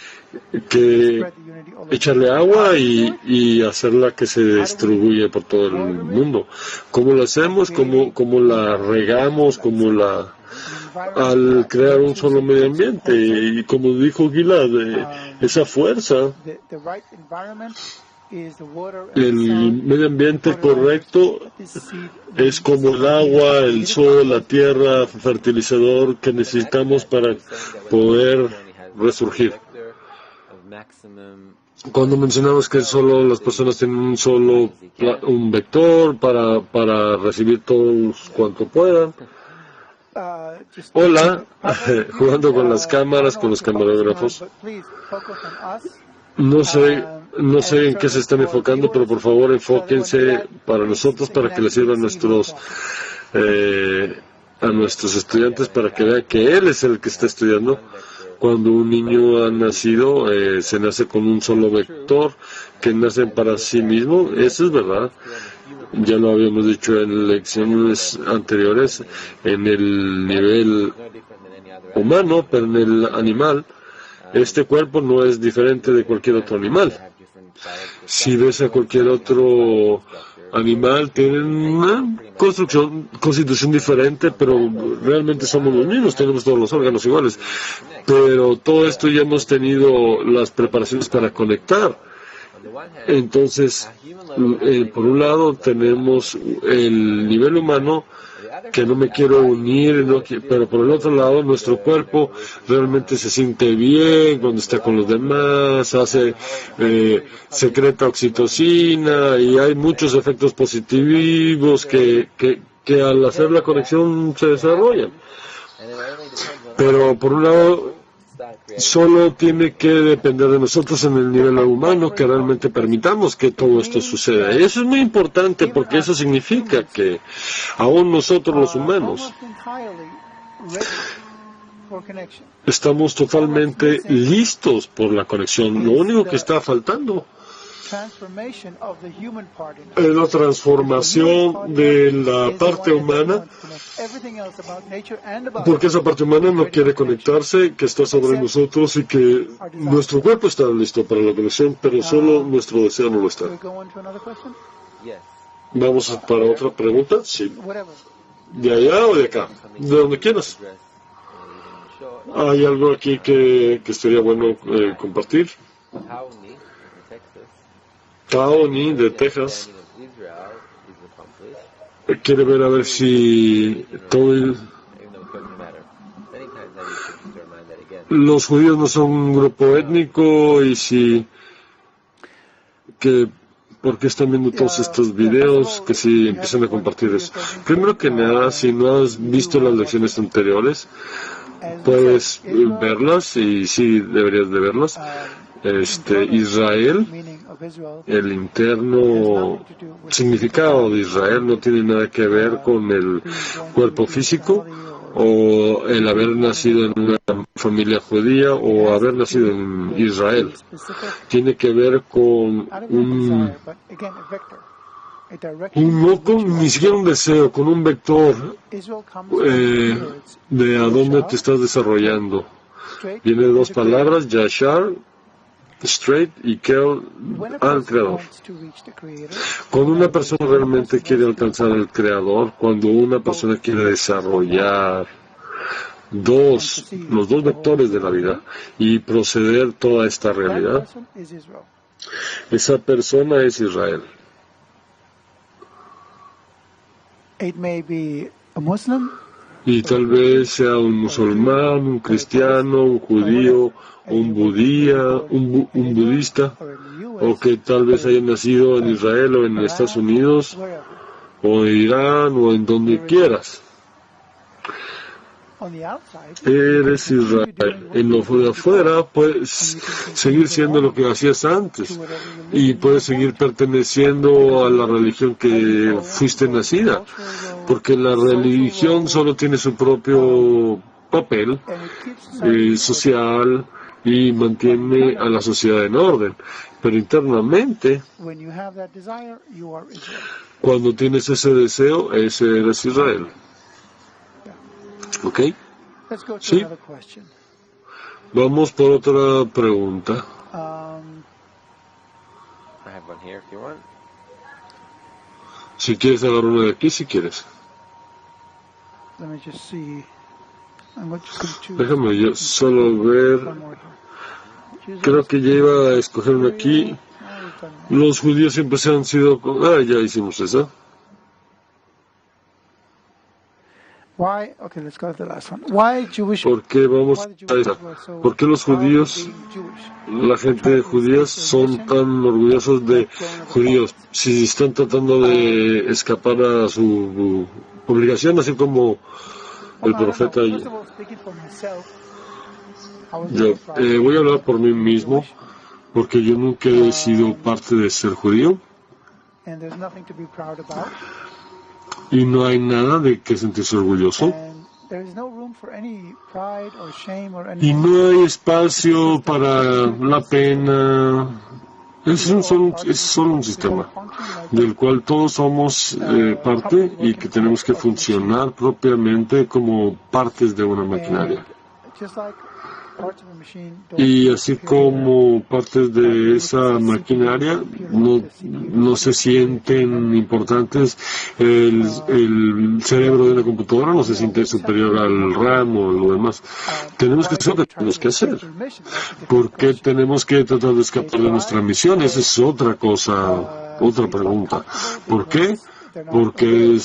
A: echarle agua y hacerla que se distribuya por todo el mundo. ¿Cómo lo hacemos? ¿Cómo la regamos? Al crear un solo medio ambiente? Y como dijo Gilad, esa fuerza, el medio ambiente correcto es como el agua, el sol, la tierra, fertilizador que necesitamos para poder resurgir. Cuando mencionamos que solo las personas tienen un vector para recibir todos cuanto puedan. Hola, jugando con las cámaras, con los camarógrafos. No sé en qué se están enfocando, pero por favor enfóquense para nosotros, para que les sirva a nuestros estudiantes, para que vean que él es el que está estudiando. Cuando un niño ha nacido, se nace con un solo vector, que nacen para sí mismo. Eso es verdad. Ya lo habíamos dicho en lecciones anteriores, en el nivel humano, pero en el animal, este cuerpo no es diferente de cualquier otro animal. Si ves a cualquier otro animal, tienen una constitución diferente, pero realmente somos los mismos, tenemos todos los órganos iguales. Pero todo esto ya hemos tenido las preparaciones para conectar. Entonces, por un lado tenemos el nivel humano, que no me quiero unir, pero por el otro lado nuestro cuerpo realmente se siente bien cuando está con los demás, secreta oxitocina y hay muchos efectos positivos que al hacer la conexión se desarrollan. Pero por un lado solo tiene que depender de nosotros en el nivel humano que realmente permitamos que todo esto suceda. Y eso es muy importante porque eso significa que aún nosotros los humanos estamos totalmente listos por la conexión. Lo único que está faltando Es la transformación de la parte humana, porque esa parte humana no quiere conectarse, que está sobre nosotros y que nuestro cuerpo está listo para la conexión, pero solo nuestro deseo no lo está. ¿Vamos para otra pregunta? Sí. ¿De allá o de acá? De donde quieras. ¿Hay algo aquí que estaría bueno compartir? Taoni de Texas quiere ver a ver si todo los judíos no son un grupo étnico y si que ¿por qué están viendo todos estos videos? Que si empiezan a compartir eso. Primero que nada, si no has visto las lecciones anteriores, puedes verlas y sí deberías de verlas. Israel, el interno significado de Israel no tiene nada que ver con el cuerpo físico o el haber nacido en una familia judía o haber nacido en Israel. Tiene que ver con ni siquiera un deseo, con un vector de a dónde te estás desarrollando. Viene de dos palabras, Yashar, straight, y Kel, al Creador. Cuando una persona realmente quiere alcanzar al Creador, cuando una persona quiere desarrollar los dos vectores de la vida y proceder toda esta realidad, esa persona es Israel. Y tal vez sea un musulmán, un cristiano, un judío, un budista, o que tal vez haya nacido en Israel o en Estados Unidos, o en Irán, o en donde quieras. Eres Israel. En lo de afuera puedes seguir siendo lo que hacías antes y puedes seguir perteneciendo a la religión que fuiste nacida, porque la religión solo tiene su propio papel social y mantiene a la sociedad en orden, pero internamente, cuando tienes ese deseo, ese eres Israel. ¿Ok? Sí. Vamos por otra pregunta. Si quieres agarrar una de aquí, si quieres. Déjame yo solo ver. Creo que ya iba a escoger una aquí. Los judíos siempre se han sido... ya hicimos esa. ¿Por qué vamos a esa? ¿Por qué los judíos, la gente judía, son tan orgullosos de judíos si están tratando de escapar a su obligación, así como el profeta? Yo voy a hablar por mí mismo, porque yo nunca he sido parte de ser judío. Y no hay nada de que sentirse orgulloso. Y no hay espacio para la pena. Es solo un sistema del cual todos somos parte y que tenemos que funcionar propiamente como partes de una maquinaria. Y así como partes de esa maquinaria no se sienten importantes, el cerebro de una computadora no se siente superior al RAM o lo demás. Tenemos que hacer lo que tenemos que hacer. ¿Por qué tenemos que tratar de escapar de nuestra misión? Esa es otra cosa, otra pregunta. ¿Por qué? Porque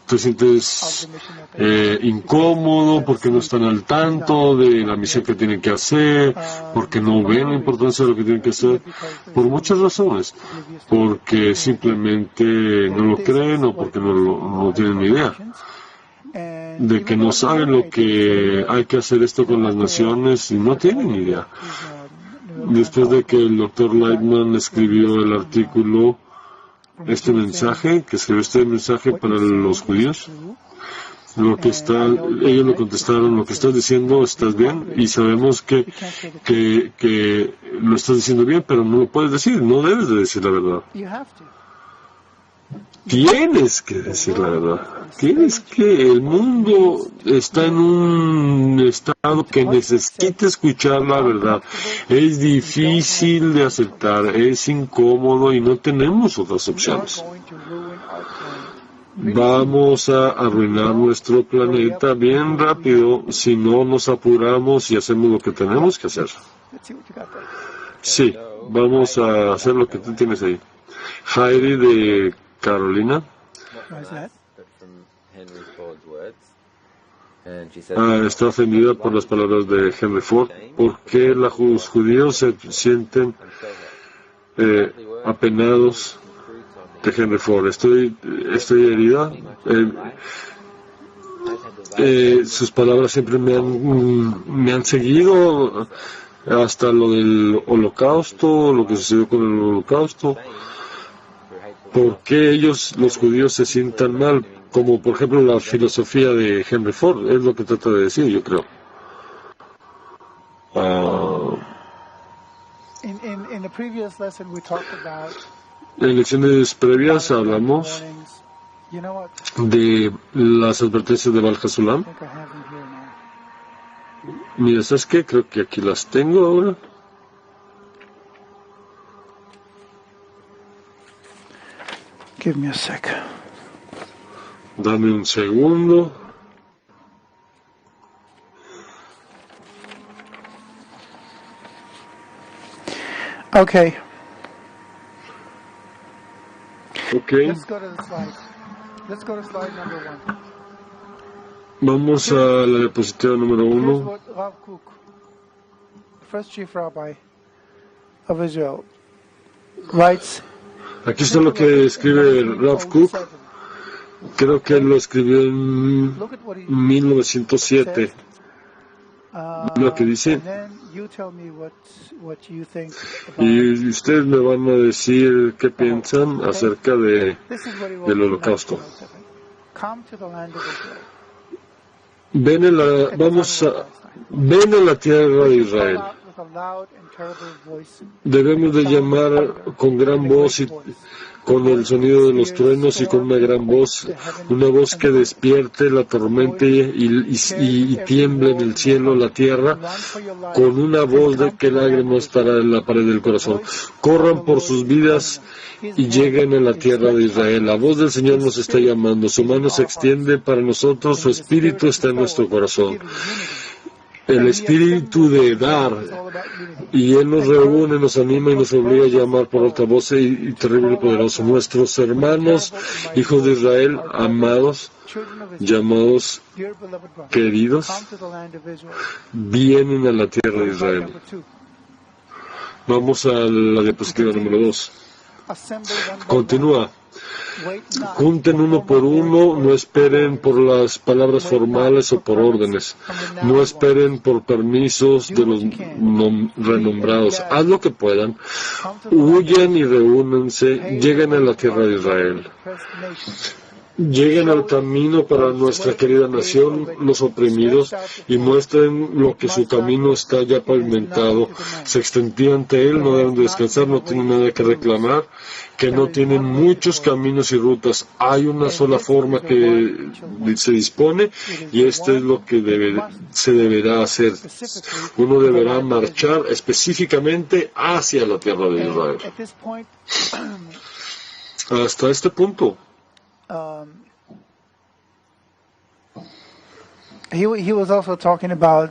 A: te sientes incómodo, porque no están al tanto de la misión que tienen que hacer, porque no ven la importancia de lo que tienen que hacer, por muchas razones, porque simplemente no lo creen o porque no tienen ni idea de que no saben lo que hay que hacer esto con las naciones y no tienen ni idea. Después de que el Dr. Lightman escribió el artículo, que escribió este mensaje para los judíos, Ellos le contestaron, lo que estás diciendo estás bien y sabemos que lo estás diciendo bien, pero no lo puedes decir, no debes de decir la verdad. Tienes que decir la verdad. El mundo está en un estado que necesita escuchar la verdad. Es difícil de aceptar, es incómodo y no tenemos otras opciones. Vamos a arruinar nuestro planeta bien rápido si no nos apuramos y hacemos lo que tenemos que hacer. Sí, vamos a hacer lo que tú tienes ahí. Heidi de Carolina está ofendida por las palabras de Henry Ford. ¿Por qué los judíos se sienten apenados de Henry Ford? Estoy herida. Sus palabras siempre me han seguido hasta lo del holocausto, lo que sucedió con el holocausto. ¿Por qué los judíos, se sientan mal? Como por ejemplo la filosofía de Henry Ford, es lo que trata de decir, yo creo. En lecciones previas hablamos de las advertencias de Baal Hasulam. Mira, ¿sabes qué? Creo que aquí las tengo ahora.
B: Give me a sec.
A: Dame un segundo.
B: Okay.
A: Let's
B: go to slide number 1.
A: Vamos a la diapositiva número 1.
B: Rav Kook, first chief rabbi of Israel, writes.
A: Aquí está lo que escribe Rav Kook. Creo que lo escribió en 1907. Lo que dice. Y ustedes me van a decir qué piensan acerca del holocausto. Ven a la tierra de Israel. Debemos de llamar con gran voz y con el sonido de los truenos y con una gran voz, una voz que despierte la tormenta y tiemble en el cielo la tierra, con una voz de que lágrimas para la pared del corazón. Corran por sus vidas y lleguen a la tierra de Israel. La voz del Señor nos está llamando, su mano se extiende para nosotros, su espíritu está en nuestro corazón. El espíritu de dar, y Él nos reúne, nos anima y nos obliga a llamar por alta voz y terrible y poderoso. Nuestros hermanos, hijos de Israel, amados, llamados, queridos, vienen a la tierra de Israel. Vamos a la diapositiva número 2. Continúa. Junten uno por uno, no esperen por las palabras formales o por órdenes, no esperen por permisos de los renombrados. Haz lo que puedan, huyan y reúnense, lleguen a la tierra de Israel. Lleguen al camino para nuestra querida nación, los oprimidos, y muestren lo que su camino está ya pavimentado. Se extendía ante él, no deben de descansar, no tienen nada que reclamar, que no tienen muchos caminos y rutas. Hay una sola forma que se dispone, y esto es lo que se deberá hacer. Uno deberá marchar específicamente hacia la tierra de Israel. Hasta este punto.
B: He was also talking about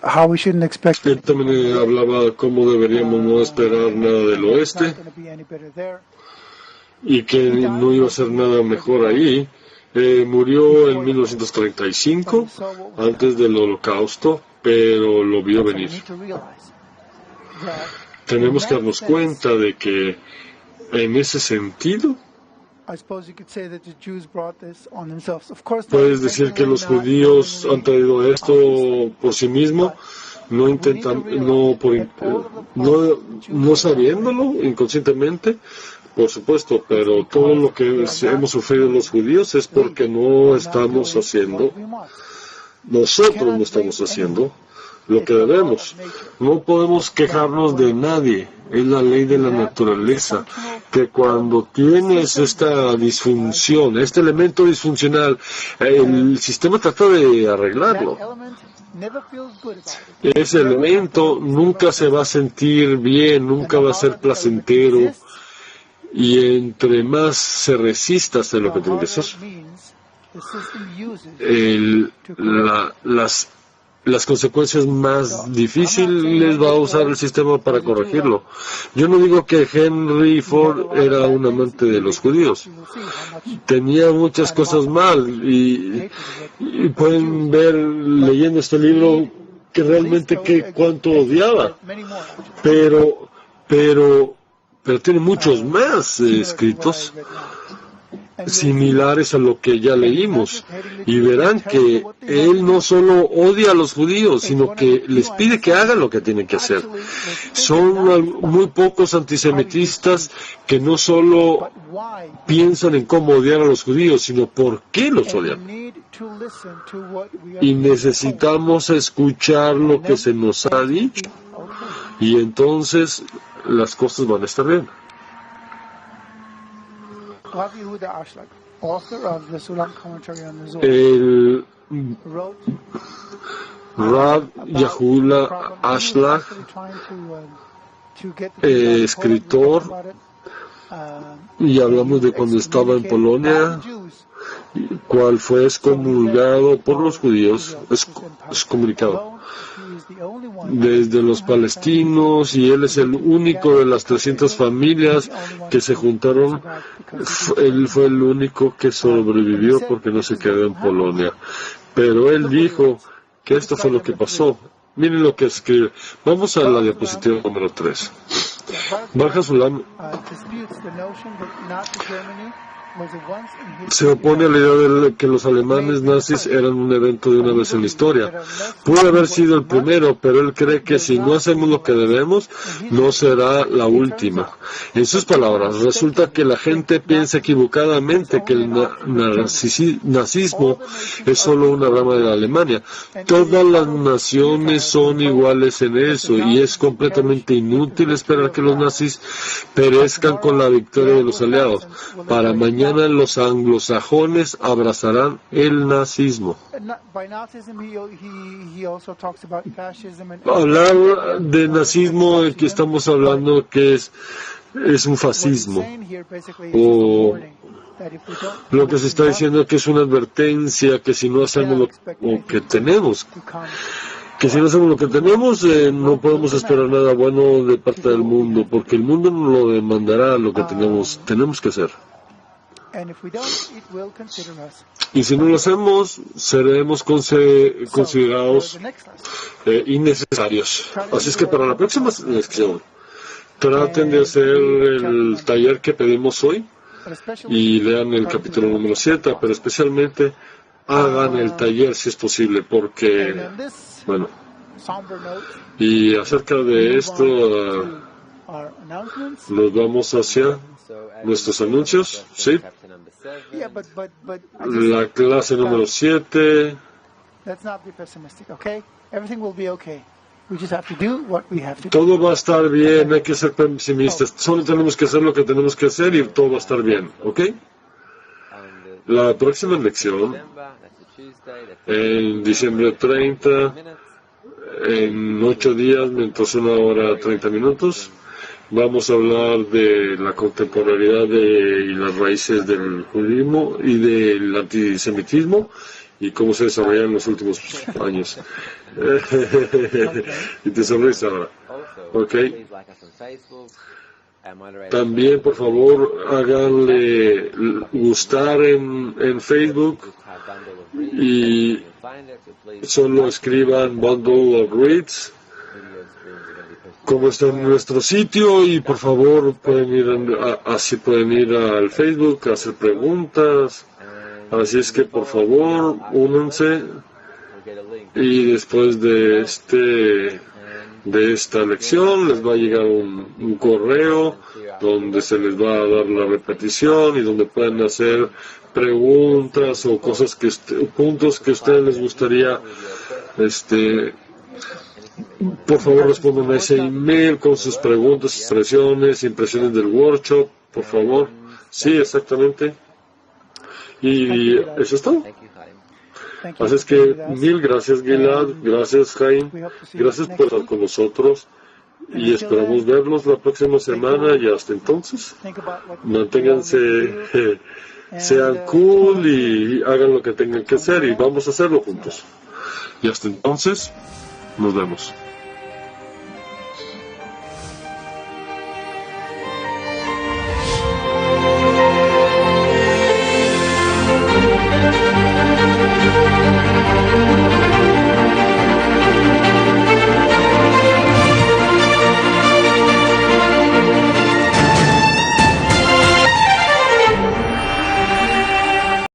B: how we shouldn't expect.
A: Él también hablaba de cómo deberíamos no esperar nada del oeste y que no iba a ser nada mejor ahí. Murió en 1935, antes del holocausto, pero lo vio venir. Tenemos que darnos cuenta de que en ese sentido, puedes decir que los judíos han traído esto por sí mismos. no sabiéndolo inconscientemente, por supuesto, pero todo lo que hemos sufrido los judíos es porque nosotros no estamos haciendo lo que debemos. No podemos quejarnos de nadie. Es la ley de la naturaleza, que cuando tienes esta disfunción, este elemento disfuncional, el sistema trata de arreglarlo. Ese elemento nunca se va a sentir bien, nunca va a ser placentero, y entre más se resista a hacer lo que tiene que hacer, las consecuencias más difíciles va a usar el sistema para corregirlo. Yo no digo que Henry Ford era un amante de los judíos. Tenía muchas cosas mal y pueden ver leyendo este libro que realmente cuánto odiaba. Pero tiene muchos más escritos similares a lo que ya leímos, y verán que él no solo odia a los judíos, sino que les pide que hagan lo que tienen que hacer. Son muy pocos antisemitistas que no solo piensan en cómo odiar a los judíos, sino por qué los odian. Y necesitamos escuchar lo que se nos ha dicho, y entonces las cosas van a estar bien. El Rav Yehuda Ashlag, escritor, y hablamos de cuando estaba en Polonia, cual fue excomulgado por los judíos, excomunicado desde los palestinos, y él es el único de las 300 familias que se juntaron. Él fue el único que sobrevivió porque no se quedó en Polonia, pero él dijo que esto fue lo que pasó. Miren lo que escribe. Vamos a la diapositiva número 3. Bar Hasulam se opone a la idea de que los alemanes nazis eran un evento de una vez en la historia. Puede haber sido el primero, pero él cree que si no hacemos lo que debemos, no será la última. En sus palabras, resulta que la gente piensa equivocadamente que el nazismo es solo una rama de la Alemania. Todas las naciones son iguales en eso, y es completamente inútil esperar que los nazis perezcan con la victoria de los aliados. Para mañana los anglosajones abrazarán el nazismo. Hablar de nazismo, el que estamos hablando que es un fascismo. O lo que se está diciendo es que es una advertencia, que si no hacemos lo que tenemos, no podemos esperar nada bueno de parte del mundo, porque el mundo nos lo demandará lo que tenemos que hacer. Y si no lo hacemos, seremos considerados innecesarios. Así es que para la próxima lección, traten de hacer el taller que pedimos hoy y lean el capítulo número 7, pero especialmente hagan el taller si es posible, porque, bueno, y acerca de esto, nos vamos hacia nuestros anuncios, ¿sí? La clase número 7. Todo va a estar bien, hay que ser pesimistas. Solo tenemos que hacer lo que tenemos que hacer y todo va a estar bien, ¿ok? La próxima lección, en diciembre 30, en 8 días, mientras 1 hora 30 minutos, vamos a hablar de la contemporaneidad y las raíces del judaísmo y del antisemitismo y cómo se desarrollaron en los últimos años. Y te sonríes ahora. ¿Ok? También, por favor, háganle gustar en Facebook y solo escriban Bundle of Reads como está en nuestro sitio, y por favor pueden ir al Facebook a hacer preguntas. Así es que por favor únanse Y después de esta lección les va a llegar un correo donde se les va a dar la repetición y donde pueden hacer preguntas o cosas puntos que a ustedes les gustaría, por favor respondan a ese email con sus preguntas, impresiones del workshop, por favor. Sí, exactamente. Y eso es todo. Así es que mil gracias, Gilad, gracias, Jaime, gracias por estar con nosotros y esperamos verlos la próxima semana y hasta entonces manténganse, sean cool y hagan lo que tengan que hacer y vamos a hacerlo juntos. Y hasta entonces, nos vemos.